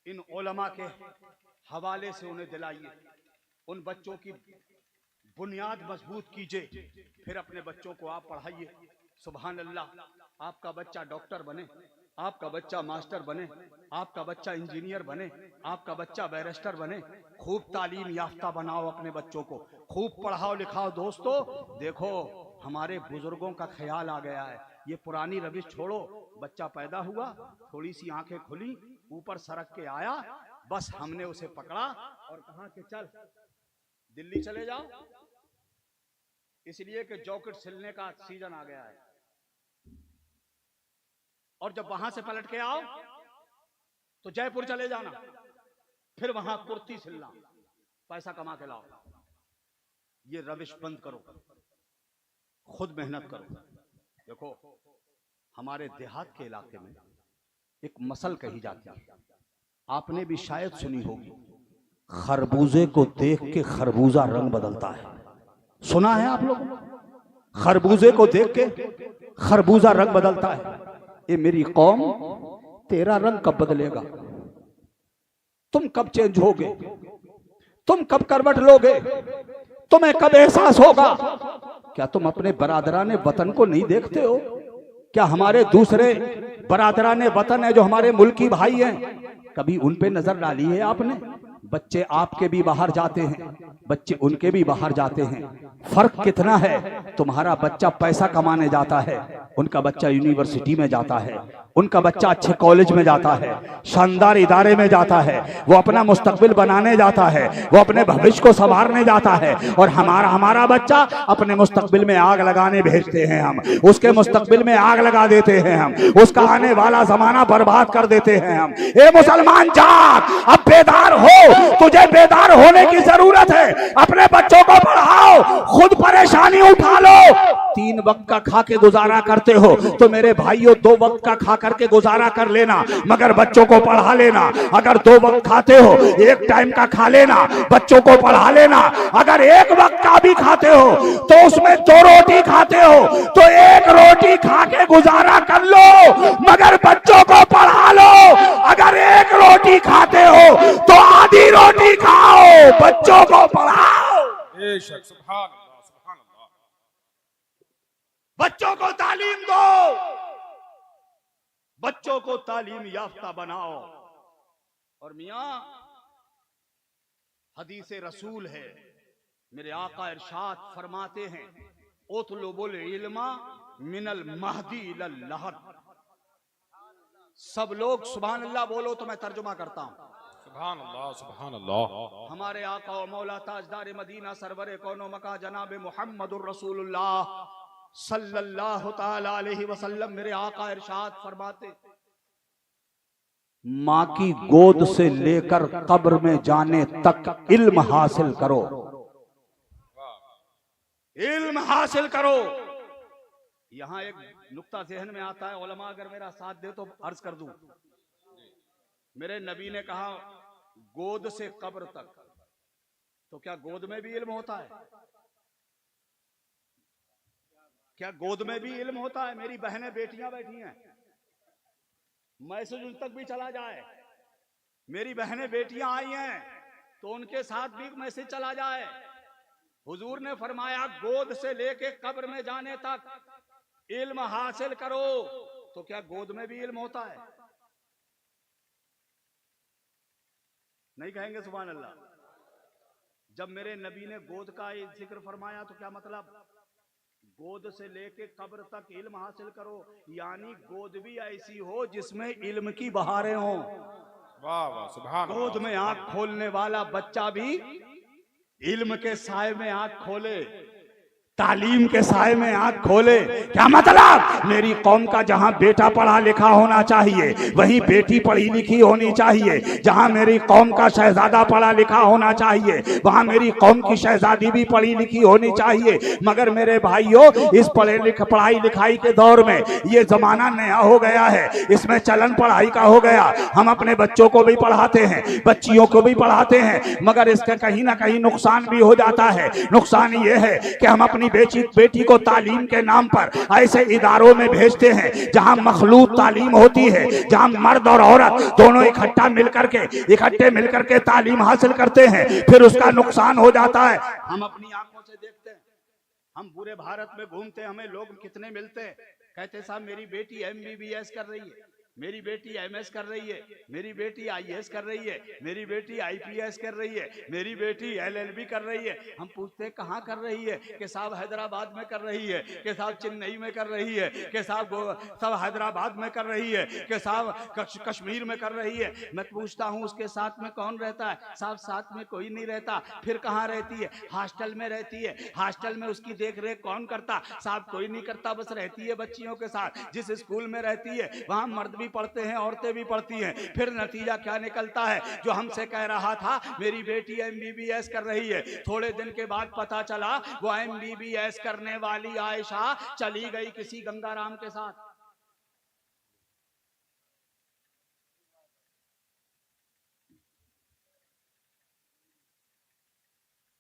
इन उलमा के हवाले से उन्हें दिलाइए। उन बच्चों की बुनियाद मजबूत कीजिए, फिर अपने बच्चों को आप पढ़ाइए। सुभान अल्लाह, आपका बच्चा डॉक्टर बने, आपका बच्चा मास्टर बने, आपका बच्चा इंजीनियर बने, आपका बच्चा बैरिस्टर बने। खूब तालीम याफ्ता बनाओ अपने बच्चों को, खूब पढ़ाओ लिखाओ। दोस्तों देखो, हमारे बुजुर्गों का ख्याल आ गया है। ये पुरानी रविश छोड़ो। बच्चा पैदा हुआ, थोड़ी सी आंखें खुली, ऊपर सरक के आया, बस हमने उसे पकड़ा और कहा कि चल दिल्ली चले जाओ, इसलिए कि जॉकेट सिलने का सीजन आ गया है। और जब वहां से पलट के आओ तो जयपुर चले जाना, फिर वहां कुर्ती सिलना, पैसा कमा के लाओ। ये रविश बंद करो, खुद मेहनत करो। देखो, हमारे देहात के इलाके में एक मसल कही जाती है, आपने भी शायद सुनी होगी, खरबूजे को देख के खरबूजा रंग बदलता है। सुना है आप लोग? खरबूजे को देख के खरबूजा रंग बदलता है। ये मेरी कौम, तेरा रंग कब बदलेगा? तुम कब चेंज होगे? तुम कब करवट लोगे? तुम्हें कब एहसास होगा? क्या तुम अपने बरादराने वतन को नहीं देखते हो? क्या हमारे दूसरे बरादराने वतन है जो हमारे मुल्की भाई हैं, कभी उन पे नजर डाली है आपने? बच्चे आपके भी बाहर जाते हैं, बच्चे उनके भी बाहर जाते हैं। फर्क कितना है? तुम्हारा बच्चा पैसा कमाने जाता है, उनका बच्चा यूनिवर्सिटी में जाता है, उनका बच्चा अच्छे कॉलेज में जाता है, शानदार इदारे में जाता है, वो अपना मुस्तकबिल बनाने जाता है, वो अपने भविष्य को संवारने जाता है। और हमारा बच्चा अपने मुस्तकबिल में आग लगाने भेजते हैं हम, उसके मुस्तकबिल में आग लगा देते हैं हम, उसका आने वाला जमाना बर्बाद कर देते हैं हम। ए मुसलमान जाग, अब बेदार हो, तुझे बेदार होने की जरूरत है। अपने बच्चों को पढ़ाओ, खुद परेशानी उठा लो। 3 वक्त का खा के गुजारा करते हो तो मेरे भाइयों 2 वक्त का खा करके गुजारा कर लेना, मगर बच्चों को पढ़ा लेना। अगर 2 वक्त खाते हो, 1 टाइम का खा लेना, बच्चों को पढ़ा लेना। अगर 1 वक्त का भी खाते हो तो उसमें 2 रोटी खाते हो तो 1 रोटी खा के गुजारा कर लो, मगर बच्चों को पढ़ा लो। अगर 1 रोटी खाते हो तो आधी रोटी खाओ, बच्चों को पढ़ाओ। बेशक, सुभान अल्लाह, सुभान अल्लाह। बच्चों को तालीम दो, बच्चों को तालीम याफ्ता बनाओ। और मियां, हदीस रसूल है, मेरे आका इरशाद फरमाते हैं, उतलुबुल इल्मा मिनल महदी इलल लहद। सब लोग सुभान अल्लाह बोलो तो मैं तर्जुमा करता हूं। सुभान अल्लाह, सुभान अल्लाह। हमारे आका और मौला ताजदार मदीना सरवरे कौनो मका जनाब मुहम्मदुर रसूलुल्लाह सल्लल्लाहु ताला अलैहि वसल्लम मेरे आका इरशाद फरमाते, माँ की गोद से लेकर कब्र में जाने तक इल्म हासिल करो, इल्म हासिल करो। यहां एक नुक्ता जहन में आता है, उलमा अगर मेरा साथ दे तो अर्ज कर दूं। मेरे नबी ने कहा गोद से कब्र तक, तो क्या गोद में भी इल्म होता है? क्या गोद में भी इल्म होता है? मेरी बहनें बेटियां बैठी हैं, मैसेज उन तक भी चला जाए। मेरी बहनें बेटियां आई हैं तो उनके साथ भी मैसेज चला जाए। हुजूर ने फरमाया गोद से लेके कब्र में जाने तक इल्म हासिल करो, तो क्या गोद में भी इल्म होता है? नहीं कहेंगे सुभान अल्लाह? जब मेरे नबी ने गोद का जिक्र फरमाया तो क्या मतलब? गोद से लेके कब्र तक इल्म हासिल करो, यानी गोद भी ऐसी हो जिसमें इल्म की बहारें हो। वाह वाह, सुभान अल्लाह। गोद में आंख खोलने वाला बच्चा भी इल्म के साए में आंख खोले, तालीम के साए में आंख खोले। क्या मतलब? मेरी कौम का जहां बेटा पढ़ा लिखा होना चाहिए वहीं बेटी पढ़ी लिखी होनी चाहिए। जहां मेरी कौम का शहजादा पढ़ा लिखा होना चाहिए वहां मेरी कौम की शहजादी भी पढ़ी लिखी होनी चाहिए। मगर मेरे भाइयों, इस पढ़ाई लिखाई के दौर में ये जमाना नया हो गया है, इसमें चलन पढ़ाई का हो गया। हम अपने बच्चों को भी पढ़ाते हैं, बच्चियों को भी पढ़ाते हैं, मगर इसका कहीं ना कहीं नुकसान भी हो जाता है। नुकसान ये है कि हम अपनी बेटी को तालीम के नाम पर ऐसे इदारों में भेजते हैं जहां मखलूत तालीम होती है, जहां मर्द और औरत दोनों इकट्ठे मिलकर के तालीम हासिल करते हैं, फिर उसका नुकसान हो जाता है। हम अपनी आंखों से देखते हैं, हम पूरे भारत में घूमते हैं, हमें लोग कितने मिलते हैं, कहते साहब मेरी बेटी MBBS कर रही है, मेरी बेटी MS कर रही है, मेरी बेटी IAS कर रही है, मेरी बेटी IPS कर रही है, मेरी बेटी LLB कर रही है। हम पूछते हैं कहाँ कर रही है? कि साहब हैदराबाद में कर रही है, कि साहब चेन्नई में कर रही है, कि साहब हैदराबाद में कर रही है, कि साहब कश्मीर में कर रही है। मैं पूछता हूँ उसके साथ में कौन रहता है? साहब साथ में कोई नहीं रहता। फिर कहाँ रहती है? हॉस्टल में रहती है। हॉस्टल में उसकी देख रेख कौन करता? साहब कोई नहीं करता, बस रहती है बच्चियों के साथ। जिस स्कूल में रहती है वहां मर्द भी पढ़ते हैं, औरतें भी पढ़ती हैं। फिर नतीजा क्या निकलता है? जो हमसे कह रहा था मेरी बेटी MBBS कर रही है, थोड़े दिन के बाद पता चला वो MBBS करने वाली आयशा चली गई किसी गंगाराम के साथ।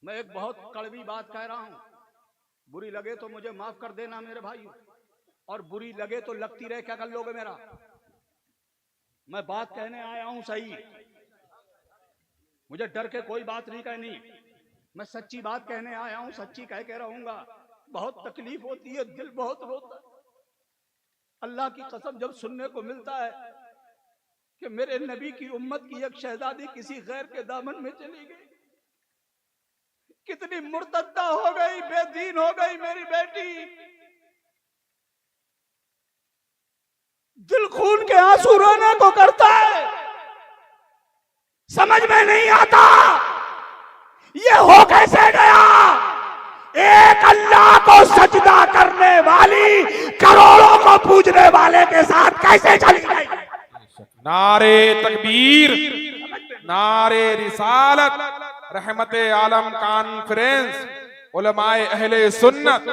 मैं एक बहुत कड़वी बात कह रहा हूं, बुरी लगे तो मुझे माफ कर देना मेरे भाइयों, और बुरी लगे तो लगती रहे, क्या कर लोगे मेरा? मैं बात कहने आया हूं सही, मुझे डर के कोई बात नहीं कहनी। मैं सच्ची बात कहने आया हूं, सच्ची कह के रहूंगा। बहुत तकलीफ होती है, दिल बहुत रोता है। अल्लाह की कसम जब सुनने को मिलता है कि मेरे नबी की उम्मत की एक शहजादी किसी गैर के दामन में चली गई, कितनी मुर्तद्दा हो गई, बेदीन हो गई मेरी बेटी, दिल खून के आंसू रोने को करता है। समझ में नहीं आता ये हो कैसे गया? एक अल्लाह को सजदा करने वाली करोड़ों को पूजने वाले के साथ कैसे चली गई? नारे तकबीर, नारे रिसालत, रहमते आलम कॉन्फ्रेंस, उलमाए अहले सुन्नत,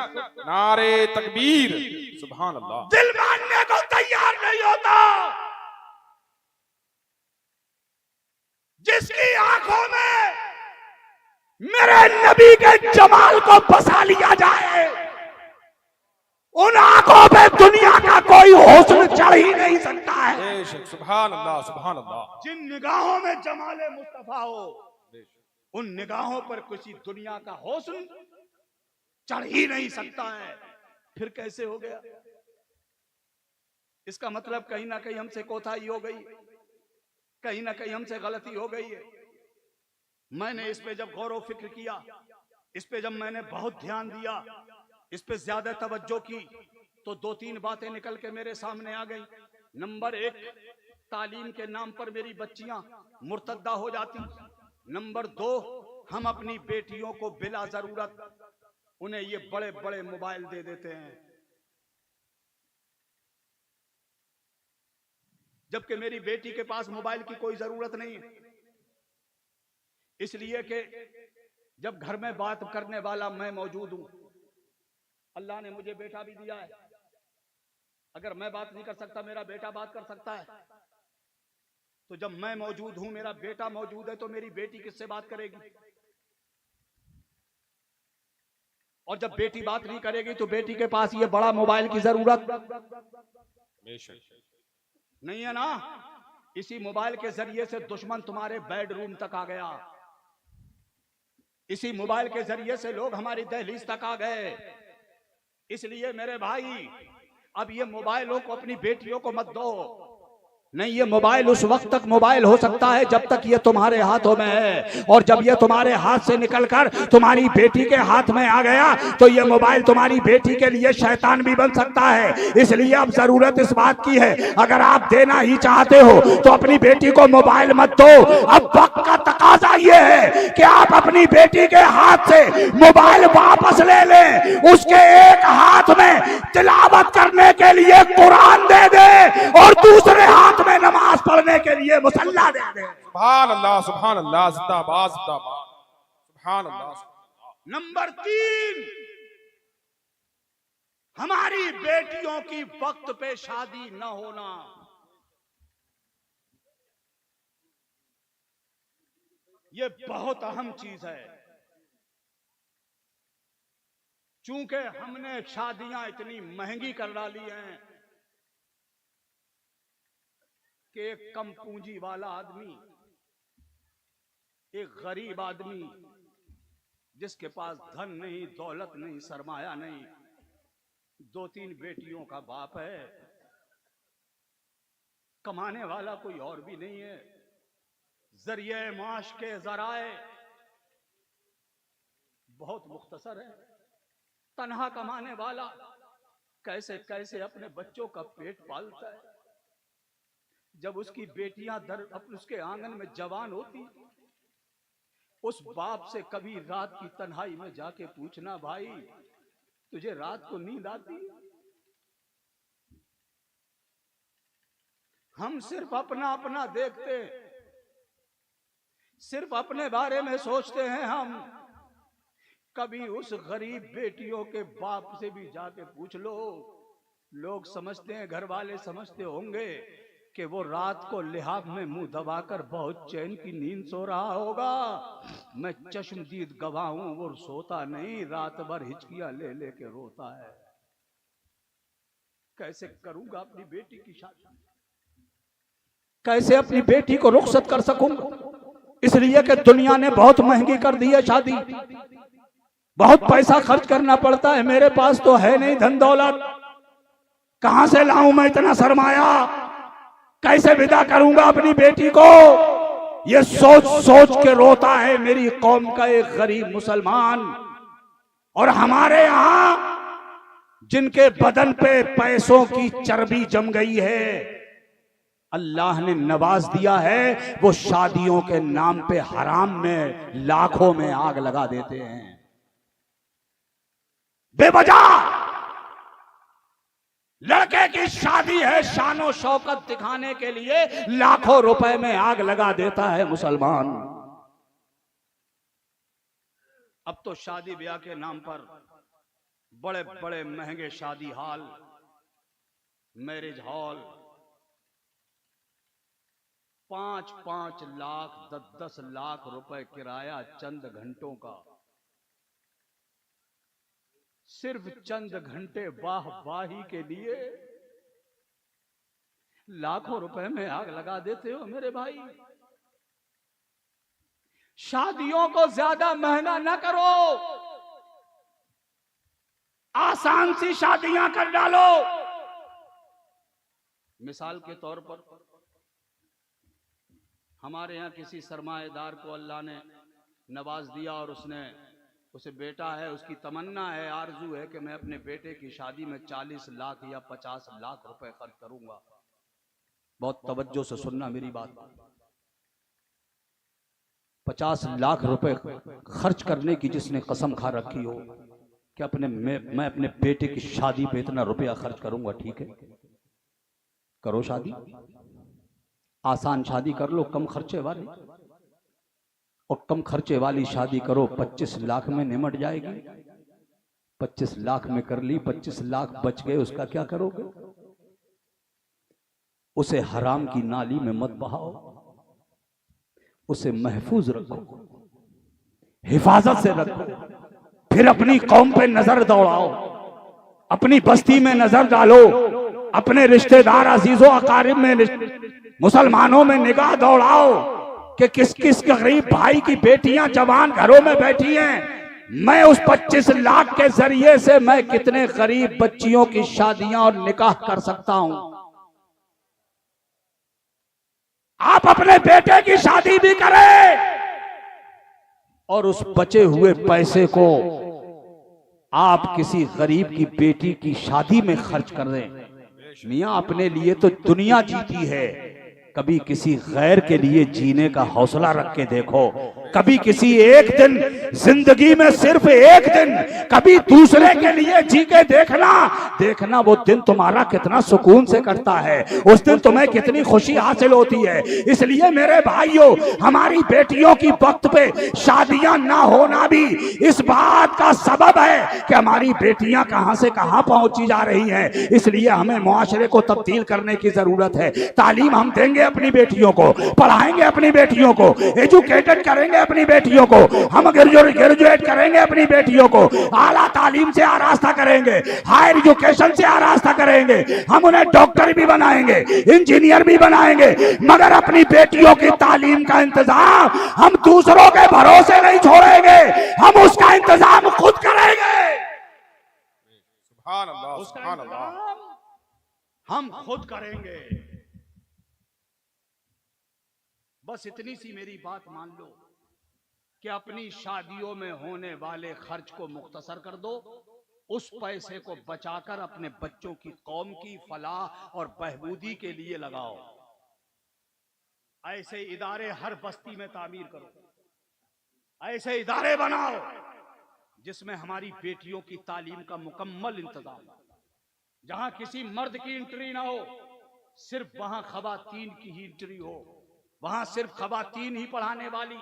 नारे तकबीर, सुभान अल्लाह। दिल मानने को तैयार नहीं होता। जिसकी आंखों में मेरे नबी के जमाल को बसा लिया जाए, उन आंखों पे दुनिया का कोई हुस्न चढ़ ही नहीं सकता है। सुभान अल्लाह, सुभान अल्लाह। जिन निगाहों में जमाले मुस्तफा हो, उन निगाहों पर किसी दुनिया का हुस्न चढ़ ही नहीं सकता है। फिर कैसे हो गया? इसका मतलब कहीं ना कहीं हमसे कोताही हो गई, कहीं ना कहीं हमसे गलती हो गई है। मैंने इस पे जब गौर व फिक्र किया इस पे जब मैंने बहुत ध्यान दिया, इस पे ज्यादा तवज्जो की, तो 2-3 बातें निकल के मेरे सामने आ गई। नंबर 1, तालीम के नाम पर मेरी बच्चियां मुर्तद्दा हो जाती। नंबर 2, हम अपनी बेटियों को बिला जरूरत उन्हें ये बड़े बड़े मोबाइल दे देते हैं, जबकि मेरी बेटी के पास मोबाइल की कोई जरूरत नहीं है। इसलिए कि जब घर में बात करने वाला मैं मौजूद हूं, अल्लाह ने मुझे बेटा भी दिया है। अगर मैं बात नहीं कर सकता, मेरा बेटा बात कर सकता है। तो जब मैं मौजूद हूं, मेरा बेटा मौजूद है, तो मेरी बेटी किससे बात करेगी? और जब बेटी बात नहीं करेगी तो बेटी के पास ये बड़ा मोबाइल की जरूरत नहीं है ना। इसी मोबाइल के जरिए से दुश्मन तुम्हारे बेडरूम तक आ गया, इसी मोबाइल के जरिए से लोग हमारी दहलीज तक आ गए। इसलिए मेरे भाई, अब ये मोबाइलों को अपनी बेटियों को मत दो। नहीं, ये मोबाइल उस वक्त तक मोबाइल हो सकता है जब तक ये तुम्हारे हाथों में है, और जब ये तुम्हारे हाथ से निकलकर तुम्हारी बेटी के हाथ में आ गया तो ये मोबाइल तुम्हारी बेटी के लिए शैतान भी बन सकता है। इसलिए अब जरूरत इस बात की है, अगर आप देना ही चाहते हो तो अपनी बेटी को मोबाइल मत दो। अब वक्त का तकाजा ये है कि आप अपनी बेटी के हाथ से मोबाइल वापस ले लें, उसके एक हाथ में तिलावत करने के लिए कुरान दे दे और दूसरे हाथ में नमाज पढ़ने के लिए मुसल्ला दे दे। सुभान अल्लाह, सुभान अल्लाह, जिंदाबाद जिंदाबाद, सुभान अल्लाह। नंबर 3, हमारी बेटियों की वक्त पे शादी न होना। ये बहुत अहम चीज है, चूंकि हमने शादियां इतनी महंगी कर डाली हैं कि एक कम पूंजी वाला आदमी, एक गरीब आदमी जिसके पास धन नहीं, दौलत नहीं, सरमाया नहीं, 2-3 बेटियों का बाप है, कमाने वाला कोई और भी नहीं है, जरिए माश के जराए बहुत मुख्तसर है, तन्हा कमाने वाला कैसे कैसे अपने बच्चों का पेट पालता है। जब उसकी बेटियां उसके आंगन में जवान होती, उस बाप से कभी रात की तन्हाई में जाके पूछना, भाई तुझे रात को नींद आती? हम सिर्फ अपना अपना देखते, सिर्फ अपने बारे में सोचते हैं। हम कभी उस गरीब बेटियों के बाप से भी जाके पूछ लो, लोग समझते हैं, घर वाले समझते होंगे कि वो रात को लिहाफ में मुंह दबाकर बहुत चैन की नींद सो रहा होगा। मैं चश्मदीद गवाह हूं, वो सोता नहीं, रात भर हिचकियां ले लेके रोता है। कैसे करूंगा अपनी बेटी की शादी? कैसे अपनी बेटी को रुखसत कर सकूंगा? इसलिए कि दुनिया ने बहुत महंगी कर दी है शादी, बहुत पैसा खर्च करना पड़ता है। मेरे पास तो है नहीं धन दौलत, कहां से लाऊं मैं इतना सरमाया? कैसे विदा करूंगा अपनी बेटी को? ये सोच सोच के रोता है मेरी कौम का एक गरीब मुसलमान। और हमारे यहां जिनके बदन पे पैसों की चर्बी जम गई है, अल्लाह ने नवाज दिया है, वो शादियों के नाम पे हराम में लाखों में आग लगा देते हैं। बेवजह लड़के की शादी है, शानो शौकत दिखाने के लिए लाखों रुपए में आग लगा देता है मुसलमान। अब तो शादी ब्याह के नाम पर बड़े बड़े महंगे शादी hall, marriage hall 5-5 lakh 10-10 lakh रुपए किराया चंद घंटों का। सिर्फ चंद घंटे वाहवाही के लिए लाखों रुपए में आग लगा देते हो मेरे भाई। शादियों को ज्यादा महंगा न करो, आसान सी शादियां कर डालो। मिसाल के तौर पर हमारे यहां किसी सरमाएदार को अल्लाह ने नवाज दिया और उसने उसे बेटा है, उसकी तमन्ना है, आरजू है कि मैं अपने बेटे की शादी में 40 लाख या 50 लाख रुपए खर्च करूंगा। बहुत तवज्जो से सुनना मेरी बात। 50 लाख रुपए खर्च करने की जिसने कसम खा रखी हो कि मैं अपने बेटे की शादी पे इतना रुपया खर्च करूंगा, ठीक है, करो शादी, आसान शादी कर लो, कम खर्चे वाली, और कम खर्चे वाली शादी करो, 25 लाख में निमट जाएगी। 25 लाख में कर ली, 25 लाख बच गए, उसका क्या करोगे? उसे हराम की नाली में मत बहाओ, उसे महफूज रखो, हिफाजत से रखो। फिर अपनी कौम पे नजर दौड़ाओ, अपनी बस्ती में नजर डालो, अपने रिश्तेदार अजीजों अकारिब में मुसलमानों में निगाह दौड़ाओ कि किस किस गरीब भाई की बेटियां जवान घरों में बैठी हैं। मैं उस 25 लाख के जरिए से मैं कितने गरीब बच्चियों की शादियां और निकाह कर सकता हूं। आप अपने बेटे की शादी भी करें और उस बचे हुए पैसे को आप किसी गरीब की बेटी की शादी में खर्च कर दें। मियां अपने लिए तो दुनिया जीती है, कभी किसी गैर के लिए जीने का हौसला रख के देखो। कभी किसी एक दिन जिंदगी में, सिर्फ एक दिन, कभी दूसरे के लिए जी के देखना वो दिन तुम्हारा कितना सुकून से कटता है, उस दिन तुम्हें कितनी खुशी हासिल होती है। इसलिए मेरे भाइयों, हमारी बेटियों की वक्त पे शादियां ना होना भी इस बात का सबब है कि हमारी बेटियां कहां से कहां पहुंची जा रही हैं। इसलिए हमें मुआशरे को तब्दील करने की जरूरत है। तालीम हम देंगे अपनी बेटियों को, पढ़ाएंगे अपनी बेटियों को, एजुकेटेड करेंगे अपनी बेटियों को, हम ग्रेजुएट करेंगे अपनी बेटियों को, आला तालीम से आरास्ता करेंगे, हायर एजुकेशन से आरास्ता करेंगे, हम उन्हें डॉक्टर भी बनाएंगे, इंजीनियर भी बनाएंगे, मगर अपनी बेटियों की तालीम का इंतजाम हम दूसरों के भरोसे नहीं छोड़ेंगे, हम उसका इंतजाम खुद करेंगे। सुभान अल्लाह, सुभान अल्लाह। हम खुद करेंगे। बस इतनी सी मेरी बात मान लो कि अपनी शादियों में होने वाले खर्च को मुख्तसर कर दो, उस पैसे को बचाकर अपने बच्चों की, कौम की फलाह और बहबूदी के लिए लगाओ। ऐसे इदारे हर बस्ती में तामीर करो, ऐसे इदारे बनाओ जिसमें हमारी बेटियों की तालीम का मुकम्मल इंतजाम हो, जहां किसी मर्द की एंट्री ना हो, सिर्फ वहां खवातीन की ही एंट्री हो, वहां सिर्फ खवातीन ही पढ़ाने वाली,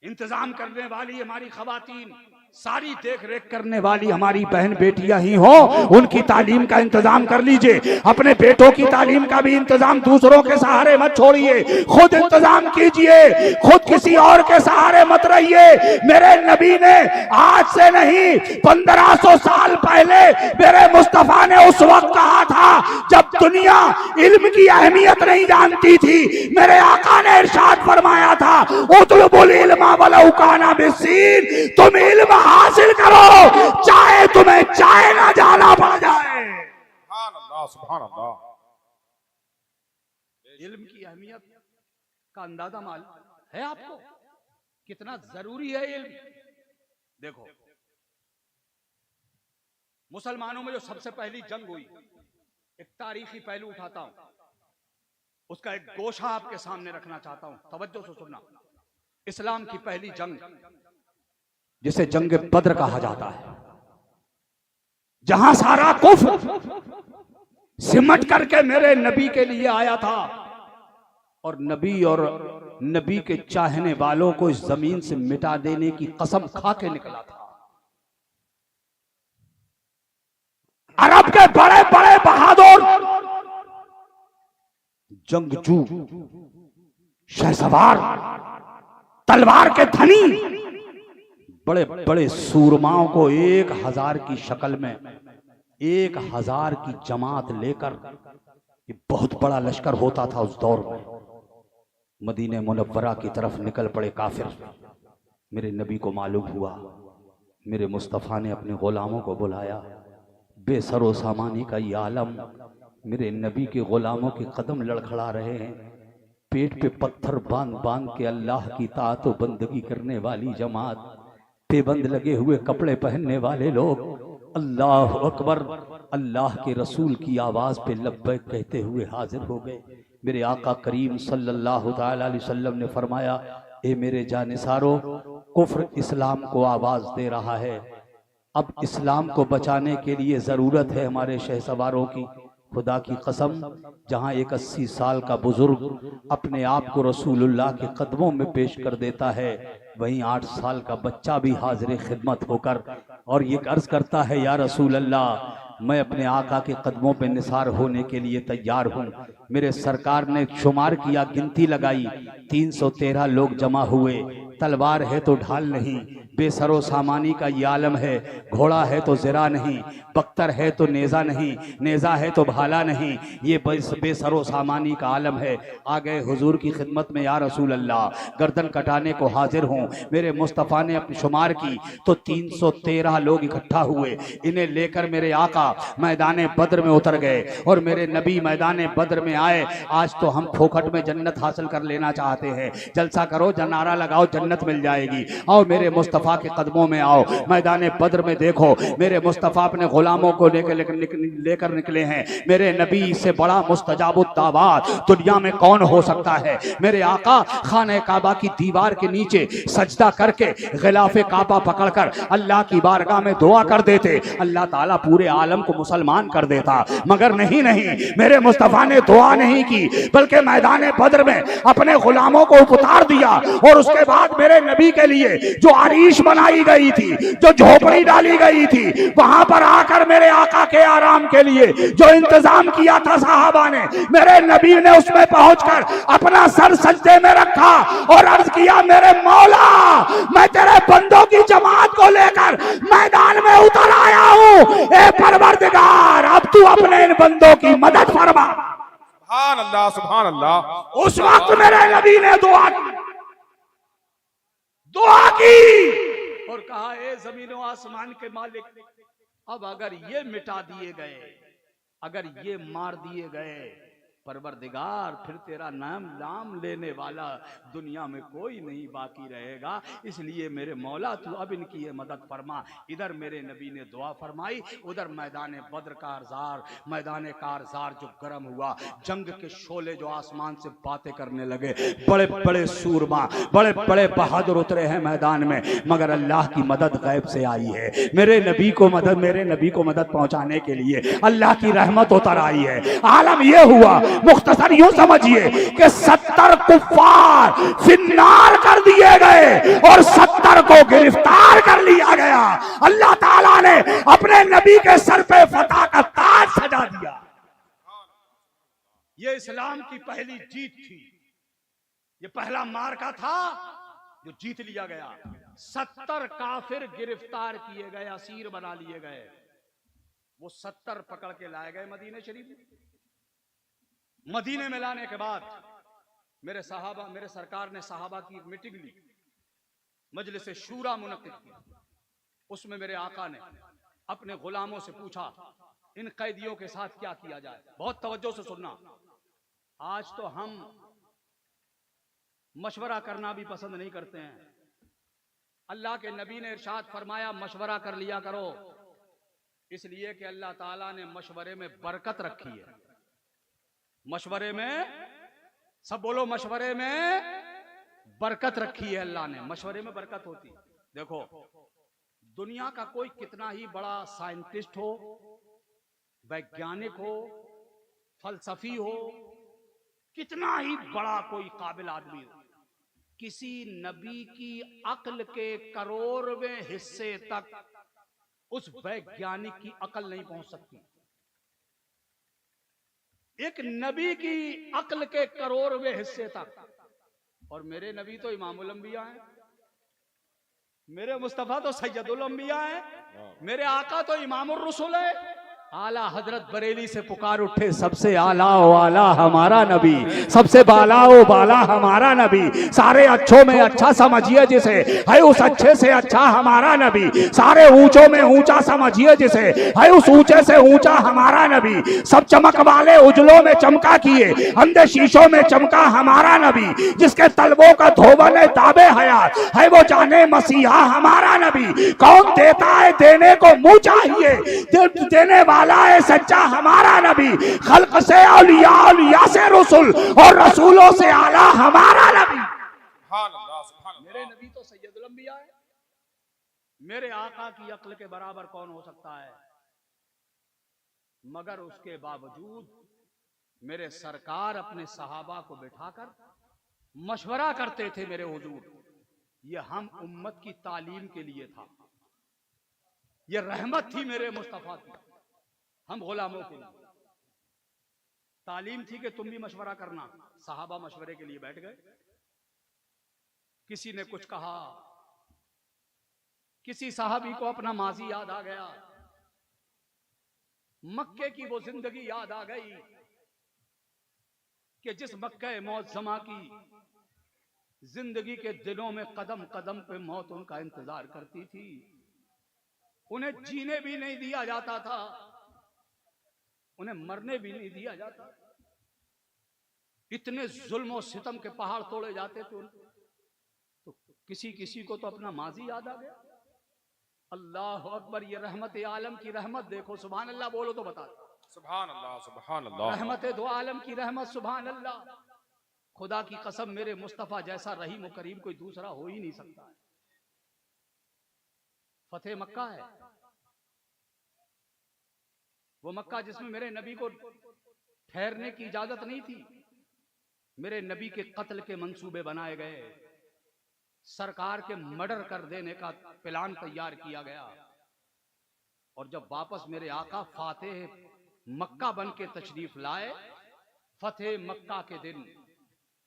इंतजाम करने वाली हमारी खवातीन, सारी देख रेख करने वाली हमारी बहन बेटियां ही हो। उनकी तालीम का इंतजाम कर लीजिए। अपने बेटों की तालीम का भी इंतजाम दूसरों के सहारे मत छोड़िए, खुद इंतजाम कीजिए, खुद किसी और के सहारे मत रहिए। मेरे नबी ने आज से नहीं 1500 साल पहले मेरे मुस्तफा ने उस वक्त कहा था जब दुनिया इल्म की अहमियत नहीं जानती थी। मेरे आका ने इरशाद फरमाया था, उतलुबुल इल्मा वलौ काना बिस्सीन, तुम इल्म हासिल करो चाहे तुम्हें चाहे ना जाना पड़ जाए। सुभान अल्लाह, सुभान अल्लाह। इल्म की अहमियत का अंदाजा मालूम है आपको, कितना जरूरी है इल्म। देखो, मुसलमानों में जो सबसे पहली जंग हुई, एक तारीखी पहलू उठाता हूं, उसका एक गोशा आपके सामने रखना चाहता हूं, तवज्जो से सुनना। इस्लाम की पहली जंग, जिसे जंग बद्र कहा जाता है, जहां सारा कुफ्र सिमट करके मेरे नबी के लिए आया था और नबी के चाहने वालों को इस जमीन से मिटा देने की कसम खा के निकला था। अरब के बड़े बड़े बहादुर जंगजू, शहसवार, तलवार के धनी, बड़े बड़े सूरमाओं को 1000 की शक्ल में, 1000 की जमात लेकर, ये बहुत बड़ा लश्कर होता था उस दौर में, मदीने मुनव्वरा की तरफ निकल पड़े काफिर। मेरे नबी को मालूम हुआ, मेरे मुस्तफ़ा ने अपने गुलामों को बुलाया, बेसरो सामानी का ये आलम, मेरे नबी के गुलामों के कदम लड़खड़ा रहे हैं, पेट पे पत्थर बांध बांध के अल्लाह की ताअत व बंदगी करने वाली जमात, पेबंद लगे हुए कपड़े पहनने वाले लोग अल्लाह अकबर, अल्लाह के रसूल की आवाज पे लब्बैक कहते हुए हाजिर हो गए। मेरे आका करीम सल्लल्लाहु ताला अलैहि वसल्लम ने फरमाया, ए मेरे जानिसारो, कुफ्र इस्लाम को आवाज दे रहा है। अब इस्लाम को बचाने के लिए जरूरत है हमारे शहसवारों की। खुदा की कसम, जहां एक 80 साल का बुजुर्ग अपने आप को रसूलुल्लाह के कदमों में पेश कर देता है, वहीं 8 साल का बच्चा भी हाजिर खिदमत होकर और ये अर्ज करता है, या रसूल अल्लाह, मैं अपने आका के कदमों पे निसार होने के लिए तैयार हूँ। मेरे सरकार ने शुमार किया, गिनती लगाई, 313 लोग जमा हुए। तलवार है तो ढाल नहीं, बेसरो सामानी का ये आलम है। घोड़ा है तो ज़रा नहीं, बख्तर है तो नेज़ा नहीं, नेज़ा है तो भाला नहीं, ये बेसरो सामानी का आलम है। आ गए हुजूर की खिदमत में, या रसूल अल्लाह, गर्दन कटाने को हाजिर हूँ। मेरे मुस्तफ़ा ने अपनी शुमार की तो 313 लोग इकट्ठा हुए। इन्हें लेकर मेरे आका मैदान बद्र में उतर गए और मेरे नबी मैदान बद्र में आए। आज तो हम फोकट में जन्नत हासिल कर लेना चाहते हैं, जलसा करो, नारा लगाओ, जन्नत मिल जाएगी। आओ मेरे मुस्तफ़ा के कदमों में आओ। मैदान बद्र में देखो, मेरे मुस्तफ़ा अपने गुलामों को लेकर निकले हैं। मेरे नबी से बड़ा मुस्तजाबुद दावत दुनिया में कौन हो सकता है। मेरे आका खाने काबा की दीवार के नीचे सजदा करके गिलाफे काबा पकड़कर अल्लाह की बारगाह में दुआ कर देते, अल्लाह ताला पूरे आलम को मुसलमान कर देता। मगर नहीं, मेरे मुस्तफ़ा ने दुआ नहीं की, बल्कि मैदान बद्र में अपने गुलामों को उतार दिया और उसके बाद मेरे नबी के लिए जो आरीश बनाई गई थी, जो झोपड़ी डाली गई थी, वहां पर आकर मेरे आका के आराम के लिए जो इंतजाम किया था साहबा ने, मेरे नबी ने उसमें पहुंचकर अपना सर सजदे में रखा और अर्ज किया, मेरे मौला, मैं तेरे बंदों की जमात को लेकर मैदान में उतर आया हूं। ए परवरदिगार, अब तू अपने इन बंदों की मदद फरमा। सुभान अल्लाह, सुभान अल्लाह। उस वक्त मेरे नबी ने दुआ की और कहा, ए जमीन और आसमान के मालिक, अब अगर ये मिटा दिए गए, अगर ये मार दिए गए, परवरदिगार, फिर तेरा नाम लेने वाला दुनिया में कोई नहीं बाकी रहेगा। इसलिए मेरे मौला, तू अब इनकी ये मदद फरमा। इधर मेरे नबी ने दुआ फरमाई, उधर मैदान बद्र मैदान कारजार जो गर्म हुआ, जंग के शोले जो आसमान से बातें करने लगे। बड़े बड़े सूरमा, बड़े बड़े बहादुर उतरे हैं मैदान में, मगर अल्लाह की मदद गैब से आई है। मेरे नबी को मदद पहुंचाने के लिए अल्लाह की रहमत उतर आई है। आलम यह हुआ, मुख्तसर यूं समझिए कि 70 कुफ्फार फिन्नार कर दिए गए और 70 को गिरफ्तार कर लिया गया। अल्लाह ताला ने अपने नबी के सर पे फतह का ताज सजा दिया। ये इस्लाम की पहली जीत थी, ये पहला मार्का था जो जीत लिया गया। 70 काफिर गिरफ्तार किए गए, असीर बना लिए गए। वो 70 पकड़ के लाए गए मदीने शरीफ में। मदीने में लाने के बाद मेरे सरकार ने सहाबा की एक मीटिंग ली, मजलिस शूरा मुनक्किद की। उसमें मेरे आका ने अपने गुलामों से पूछा, इन कैदियों के साथ क्या किया जाए। बहुत तवज्जो से सुनना, आज तो हम मशवरा करना भी पसंद नहीं करते हैं। अल्लाह के नबी ने इरशाद फरमाया, मशवरा कर लिया करो, इसलिए कि अल्लाह ताला ने मशवरे में बरकत रखी है। मशवरे में, सब बोलो, मशवरे में बरकत रखी है अल्लाह ने। मशवरे में बरकत होती। देखो, दुनिया का कोई कितना ही बड़ा साइंटिस्ट हो, वैज्ञानिक हो, फलसफी हो, कितना ही बड़ा कोई काबिल आदमी हो, किसी नबी की अक्ल के करोड़वें हिस्से तक उस वैज्ञानिक की अक्ल नहीं पहुंच सकती। एक नबी की अक्ल के करोड़वें हिस्से तक। और मेरे नबी तो इमामुल अंबिया हैं, मेरे मुस्तफा तो सैयदुल अंबिया हैं, मेरे आका तो इमामुर रसूल है। आला हजरत बरेली से पुकार उठे, सबसे आला ओ आला हमारा नबी, सबसे बाला ओ बाला हमारा नबी, सारे अच्छों में अच्छा समझिए जिसे, है उस अच्छे से अच्छा हमारा नबी, सारे ऊंचों में ऊंचा समझिए जिसे, है उस ऊंचे से ऊंचा हमारा नबी, सब चमक वाले उजलों में चमका किए, अंधे शीशों में चमका हमारा नबी, जिसके तलवों का धोबन है ताबे हयात, है वो जाने मसीहा हमारा नबी। कौन देता है देने को मुंह चाहिए, देने वाला है सच्चा हमारा नबी, खल्क से औलिया, औलिया से रसूल और रसूलों से आला हमारा नबी। मेरे नबी तो सैयदुल अंबिया है। मेरे आका की अक्ल के बराबर कौन हो सकता है? मगर उसके बावजूद मेरे सरकार अपने सहाबा को बिठाकर मशवरा करते थे मेरे हुजूर, ये हम उम्मत की तालीम के लिए था, ये रहमत थी मेरे मुस्तफा की, हम गुलामों के लिए तालीम थी कि तुम भी मशवरा करना। सहाबा मशवरे के लिए बैठ गए। किसी ने कुछ कहा, किसी साहबी को अपना माजी याद आ गया, मक्के की वो जिंदगी याद आ गई कि जिस मक्के मौजमा की जिंदगी के दिनों में कदम कदम पे मौत उनका इंतजार करती थी, उन्हें जीने भी नहीं दिया जाता था, उन्हें मरने भी नहीं दिया जाता। इतने जुल्म और सितम के पहाड़ तोड़े जाते थे उनको, तो किसी किसी को तो अपना माजी याद आ गया। अल्लाह अकबर, ये रहमत आलम की रहमत देखो, सुभान अल्लाह बोलो तो बता। सुभान अल्लाह, सुभान अल्लाह। रहमत दो आलम की रहमत, सुभान अल्लाह। खुदा की कसम, मेरे मुस्तफा जैसा रहीम और करीम कोई दूसरा हो ही नहीं सकता है। फतेह मक्का है वो मक्का जिसमें मेरे नबी को ठहरने की इजाजत नहीं थी। मेरे नबी के कत्ल के मंसूबे बनाए गए, सरकार के मर्डर कर देने का प्लान तैयार किया गया, और जब वापस मेरे आका फातेह मक्का बन के तशरीफ लाए, फतेह मक्का के दिन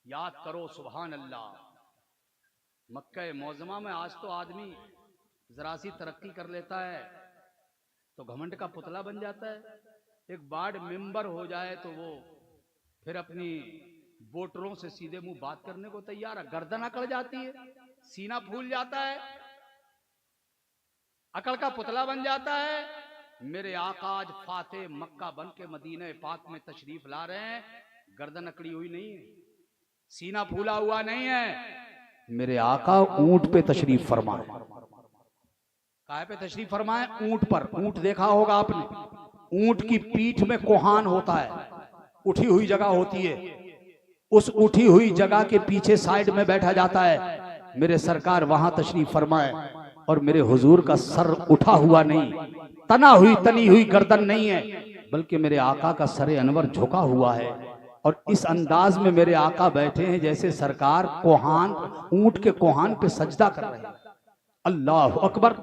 याद करो, सुभान अल्लाह। मक्का मौजमा में आज तो आदमी जरा सी तरक्की कर लेता है तो घमंड का पुतला बन जाता है। एक बार मेंबर हो जाए तो वो फिर अपनी वोटरों से सीधे मुंह बात करने को तैयार है। गर्दन अकड़ जाती है, सीना फूल जाता है, अकड़ का पुतला बन जाता है। मेरे आका आज फातेह मक्का बन के मदीने पाक में तशरीफ ला रहे हैं, गर्दन अकड़ी हुई नहीं है, सीना फूला हुआ नहीं है। मेरे आका ऊंट पे तशरीफ फरमाए। काहे पे तशरीफ फरमाए? ऊंट पर। ऊंट देखा होगा आपने, ऊंट की पीठ में कोहान होता है, उठी हुई जगह होती है, उस उठी हुई जगह के पीछे साइड में बैठा जाता है। मेरे सरकार वहां तशरीफ फरमाए और मेरे हुजूर का सर उठा हुआ नहीं, तना हुई तनी हुई गर्दन नहीं है, बल्कि मेरे आका का सर अनवर झुका हुआ है, और इस अंदाज में मेरे आका बैठे हैं जैसे सरकार कोहान, ऊंट के कोहान पे सजदा कर रहे हैं। अल्लाह अकबर।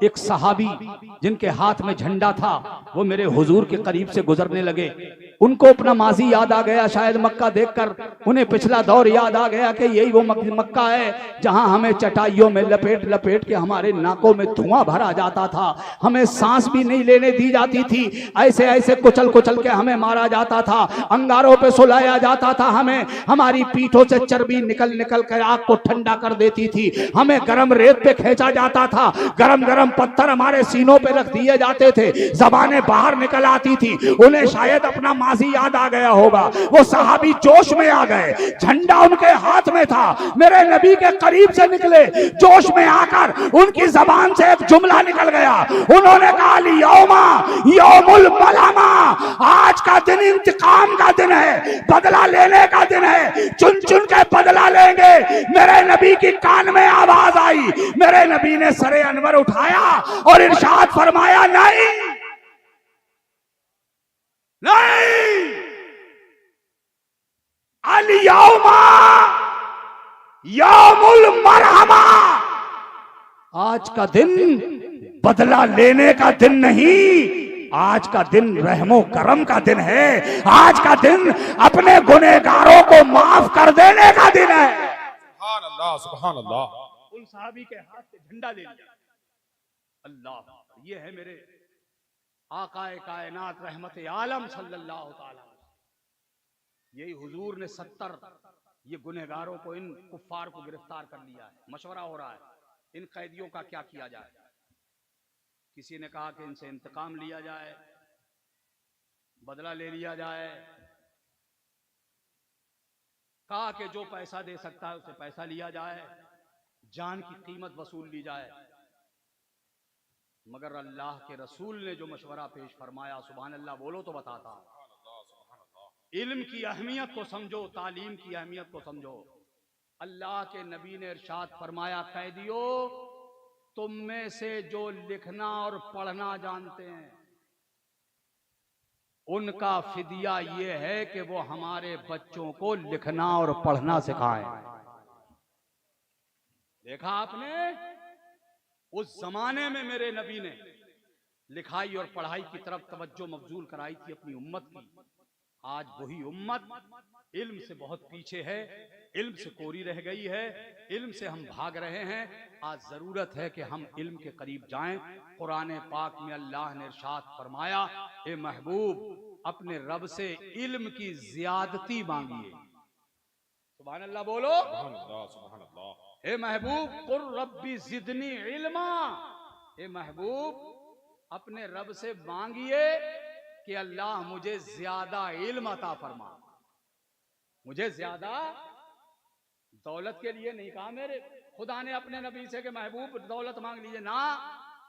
एक सहाबी जिनके हाथ में झंडा था वो मेरे हुजूर के करीब से गुजरने लगे। उनको अपना माजी याद आ गया, शायद मक्का देखकर उन्हें पिछला दौर याद आ गया कि यही वो मक्का है जहां हमें चटाइयों में लपेट लपेट के हमारे नाकों में धुआं भरा जाता था, हमें सांस भी नहीं लेने दी जाती थी, ऐसे ऐसे कुचल कुचल के हमें मारा जाता था, अंगारों पे सुलाया जाता था, हमें हमारी पीठों से चर्बी निकल निकल कर आग को ठंडा कर देती थी, हमें गर्म रेत पे खींचा जाता था, गरम गरम पत्थर हमारे सीनों पे रख दिए जाते थे, जबानें बाहर निकल आती थी। उन्हें शायद अपना माजी याद आ गया होगा। वो सहाबी जोश में आ गए, झंडा उनके हाथ में था, मेरे नबी के करीब से निकले, जोश में आकर उनकी जबान से एक जुमला निकल गया। उन्होंने कहा यौमा यौमुल मलामा, आज का दिन इंतकाम का दिन है, बदला लेने का दिन है, चुन चुन के बदला लेंगे। मेरे नबी की कान में आवाज आई, मेरे नबी ने सरे अनवर उठाया और इरशाद फरमाया, नहीं नहीं, अल यौमा यौमुल मरहमा, आज का दिन बदला लेने का दिन नहीं, आज का दिन रहमो करम का दिन है, आज का दिन अपने गुनहगारों को माफ कर देने का दिन है। सुभान अल्लाह, सुभान अल्लाह। उन साहबी के हाथ से झंडा ले लिया। अल्लाह, ये है मेरे आकाए कायनात रहमत आलम सल्लल्लाहु ताला, यही हुजूर ने 70 ये गुनहगारों को, इन कुफ्फार को गिरफ्तार कर लिया है। मशवरा हो रहा है इन कैदियों का क्या किया जाए। किसी ने कहा कि इनसे इंतकाम लिया जाए, बदला ले लिया जाए, कहा कि जो पैसा दे सकता है उसे पैसा लिया जाए, जान की कीमत वसूल ली जाए। मगर अल्लाह के रसूल ने जो मशवरा पेश फरमाया, सुभान अल्लाह बोलो तो बताता, इल्म की अहमियत को समझो, तालीम की अहमियत को समझो। अल्लाह के नबी ने इरशाद फरमाया, कैदियों तुम में से जो लिखना और पढ़ना जानते हैं उनका फिदिया ये है कि वो हमारे बच्चों को लिखना और पढ़ना सिखाएं। देखा आपने, उस जमाने में मेरे नबी ने लिखाई और पढ़ाई की तरफ तवज्जो मबजूल कराई थी अपनी उम्मत की। आज वही उम्मत इल्म से बहुत पीछे है, इल्म से कोरी रह गई है, इल्म से हम भाग रहे हैं। आज जरूरत है कि हम इल्म के करीब जाएं। कुरान पाक में अल्लाह ने इरशाद फरमाया, ए महबूब अपने रब से इल्म की ज्यादती मांगिए। सुभान अल्लाह बोलो, सुभान अल्लाह। ए महबूब कुर रब्बी जिदनी इल्मा, ए महबूब अपने रब से मांगिए कि अल्लाह मुझे ज्यादा इल्म अता फरमा। मुझे ज्यादा दौलत के लिए नहीं कहा मेरे खुदा ने अपने नबी से कि महबूब दौलत मांग लीजिए, ना,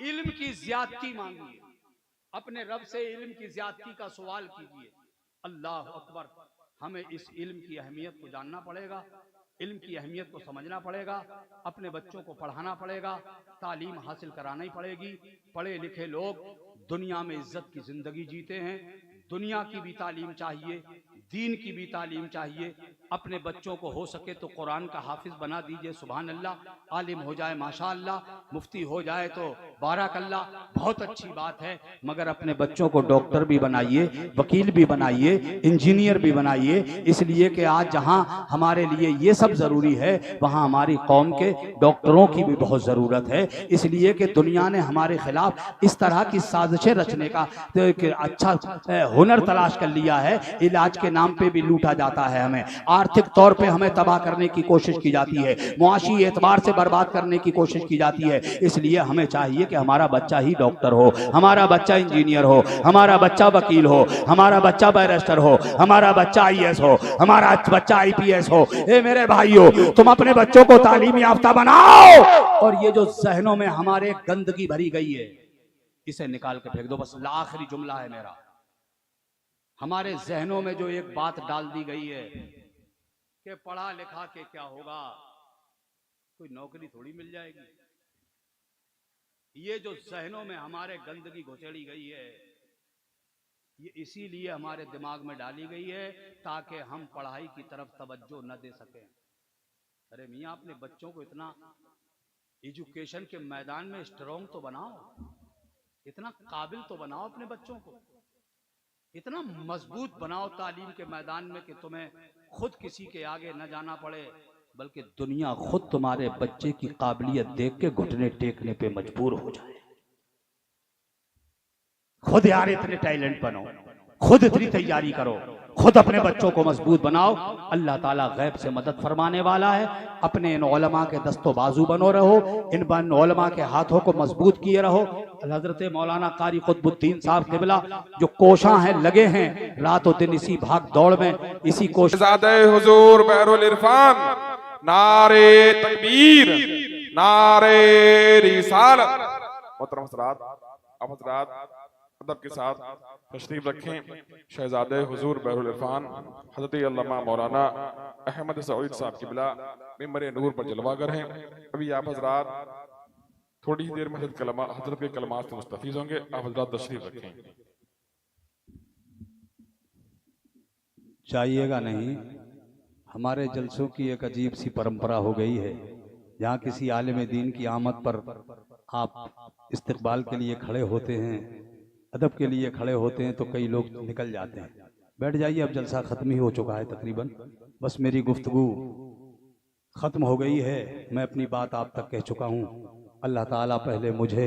इल्म की ज्यादती मांगिए। अपने रब से इल्म की ज्यादती का सवाल कीजिए। अल्लाह अकबर। हमें इस इल्म की अहमियत को जानना पड़ेगा, इल्म की अहमियत को समझना पड़ेगा, अपने बच्चों को पढ़ाना पड़ेगा, तालीम हासिल करानी पड़ेगी। पढ़े लिखे लोग दुनिया में इज्जत की जिंदगी जीते हैं। दुनिया की भी तालीम चाहिए, दीन की भी तालीम चाहिए। अपने बच्चों को हो सके तो कुरान का हाफिज बना दीजिए, सुभान अल्लाह। आलिम हो जाए माशा अल्लाह, मुफ्ती हो जाए तो बारक अल्लाह, बहुत अच्छी बात है। मगर अपने बच्चों को डॉक्टर भी बनाइए, वकील भी बनाइए, इंजीनियर भी बनाइए। इसलिए कि आज जहां हमारे लिए ये सब जरूरी है, वहां हमारी कौम के डॉक्टरों की भी बहुत जरूरत है। इसलिए कि दुनिया ने हमारे खिलाफ इस तरह की साजिशें रचने का अच्छा हुनर तलाश कर लिया है। इलाज के नाम पे भी लूटा जाता है, हमें आर्थिक तौर पे हमें तबाह करने की कोशिश की जाती है, मुआशी एतबार से बर्बाद करने की कोशिश की जाती है। इसलिए हमें चाहिए कि हमारा बच्चा ही डॉक्टर हो, हमारा बच्चा इंजीनियर हो, हमारा बच्चा वकील हो, हमारा बच्चा बैरिस्टर हो, हमारा बच्चा IAS हो, हमारा बच्चा IPS हो। ए मेरे भाइयों, तुम अपने बच्चों को तालीम याफ्ता बनाओ। और ये जो जहनों में हमारे गंदगी भरी गई है, इसे निकाल के फेंक दो। बस आखिरी जुमला है मेरा। हमारे जहनों में जो एक बात डाल दी गई है कि पढ़ा लिखा के क्या होगा, कोई नौकरी थोड़ी मिल जाएगी। ये जो जहनों में हमारे गंदगी घुसेड़ी गई है, ये इसीलिए हमारे दिमाग में डाली गई है ताकि हम पढ़ाई की तरफ तवज्जो न दे सकें। अरे मियाँ, अपने बच्चों को इतना एजुकेशन के मैदान में स्ट्रॉन्ग तो बनाओ, इतना काबिल तो बनाओ अपने बच्चों को, इतना मजबूत बनाओ तालीम के मैदान में कि तुम्हें खुद किसी के आगे न जाना पड़े, बल्कि दुनिया खुद तुम्हारे बच्चे की काबिलियत देख के घुटने टेकने पे मजबूर हो जाए। खुद यार इतने टैलेंट बनो, खुद इतनी तैयारी करो, खुद अपने बच्चों को मजबूत बनाओ। अल्लाह ताला गैब से मदद फरमाने वाला है। अपने इन उलमा के दस्तो बाजू बनो रहो, इन उलमा के हाथों को मजबूत किए रहो। हजरत मौलाना कारी कुतुबुद्दीन साहब क़िबला जो कोशा हैं, लगे हैं रातों दिन इसी भाग दौड़ में, इसी कोशिश। हुजूर बहरुल इरफान, नारे तकबीर, नारे रिसालत। मोहतरम हज़रात, आप हज़रात अदब के साथ तशरीफ रखें। शहजादे हुजूर बहरुल इरफान हज़रत अल्लामा मौलाना अहमद सऊद साहब क़िबला मिंबर नूर पर जलवागर हैं। अभी आप हज़रात थोड़ी ही देर में हज़रत के कलमात से मुस्तफ़ीज़ होंगे। आप हज़रात तशरीफ रखें। चाहिएगा नहीं, हमारे जलसों की एक अजीब सी परंपरा हो गई है, जहाँ किसी आलिम दीन की आमद पर आप इस्तकबाल के लिए खड़े होते हैं, अदब के लिए खड़े होते हैं, तो कई लोग निकल जाते हैं। बैठ जाइए, अब जलसा ख़त्म ही हो चुका है तकरीबन। बस मेरी गुफ्तगू ख़त्म हो गई है, मैं अपनी बात आप तक कह चुका हूँ। अल्लाह ताला पहले मुझे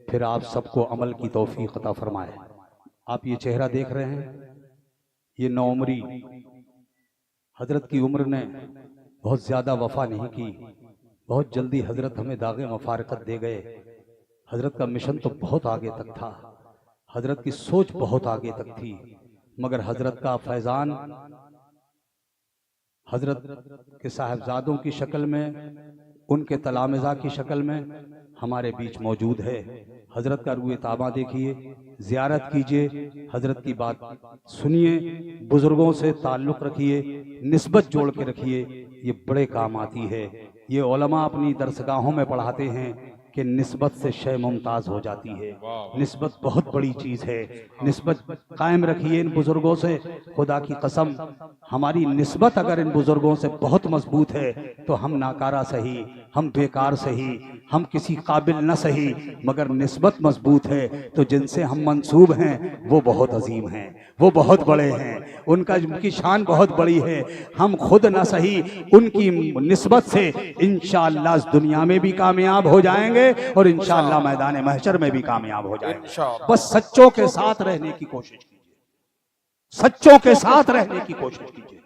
फिर आप सबको अमल की तौफीक अता फरमाए। आप ये चेहरा देख रहे हैं, ये नौमरी हजरत की उम्र ने बहुत ज़्यादा वफा नहीं की। बहुत जल्दी हजरत हमें दागे मफारकत दे गए। हजरत का मिशन तो बहुत आगे तक था, हजरत की सोच बहुत आगे तक थी, मगर हजरत का फैज़ान हजरत के साहबजादों की शक्ल में, उनके तलामिज़ा की शक्ल में हमारे बीच मौजूद है। हजरत का रूए ताबा देखिए, ज़ियारत कीजिए, हजरत की बात सुनिए, बुजुर्गों से ताल्लुक़ रखिए, निस्बत जोड़ के रखिए, ये बड़े काम आती है। ये उलमा अपनी दरसगाहों में पढ़ाते हैं कि निस्बत से शय मुमताज़ हो जाती है। निस्बत बहुत बड़ी चीज़ है, निस्बत कायम रखिए इन बुजुर्गों से। खुदा की कसम, हमारी निस्बत अगर इन बुजुर्गों से बहुत मजबूत है तो हम नाकारा सही, हम बेकार सही, हम किसी काबिल न सही, मगर निस्बत मजबूत है तो जिनसे हम मंसूब हैं वो बहुत अजीम हैं, वो बहुत बड़े हैं, उनकी शान बहुत बड़ी है। हम खुद न सही, उनकी निस्बत से इंशाअल्लाह इस दुनिया में भी कामयाब हो जाएंगे और इंशाअल्लाह मैदान महशर में भी कामयाब हो जाएंगे। बस सच्चों के साथ रहने की कोशिश कीजिए, सच्चों के साथ रहने की कोशिश कीजिए।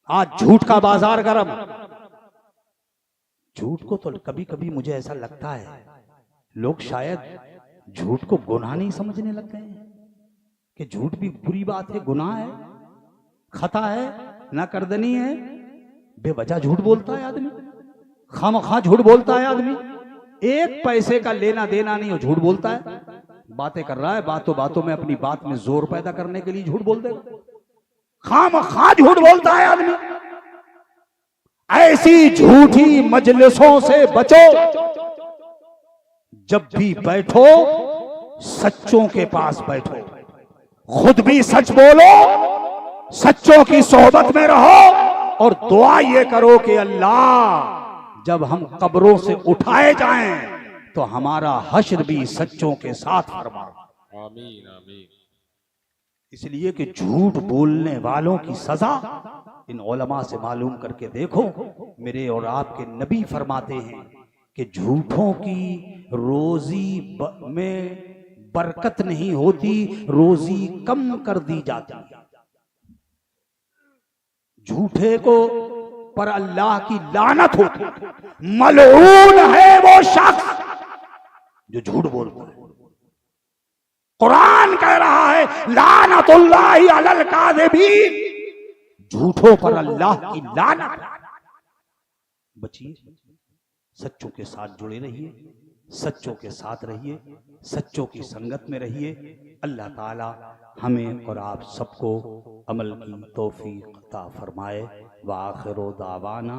आज झूठ का बाजार गरम। झूठ को तो कभी कभी मुझे ऐसा लगता है लोग शायद झूठ को गुनाह नहीं समझने लग गए हैं कि झूठ भी बुरी बात है, गुनाह है, खता है, नाकर्दनी है। बेवजह झूठ बोलता है आदमी, खामखा झूठ बोलता है आदमी, एक पैसे का लेना देना नहीं हो झूठ बोलता है। बातें कर रहा है, बातों बातों में अपनी बात में जोर पैदा करने के लिए झूठ बोल देगा। खामखा झूठ बोलता है आदमी। ऐसी झूठी मजलिसों से बचो। जब भी बैठो सच्चों के पास बैठो, खुद भी सच बोलो, सच्चों की सोहबत में रहो और दुआ ये करो कि अल्लाह जब हम कब्रों से उठाए जाएं तो हमारा हश्र भी सच्चों के साथ फरमा। आमीन आमीन। इसलिए कि झूठ बोलने वालों की सजा इन उलमा से मालूम करके देखो। मेरे और आपके नबी फरमाते हैं कि झूठों की रोजी में बरकत नहीं होती, रोजी कम कर दी जाती है। झूठे को पर अल्लाह की लानत होती। मलऊन है वो शख्स जो झूठ बोलता है। कुरान कह रहा है लानतुल्लाहि अलल काज़िबीन, झूठों पर अल्लाह की लानत। बचिए, सच्चों के साथ जुड़े रहिए, सच्चों के साथ रहिए, सच्चों की संगत में रहिए। अल्लाह ताला हमें और आप सबको अमल की तौफीक अता फरमाए। व आखिरु दावाना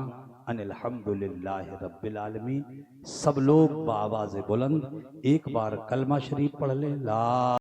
अनिल हम्दुलिल्लाहि रब्बिल आलमीन। सब लोग बावाज़ बुलंद एक बार कलमा शरीफ पढ़ लें। ला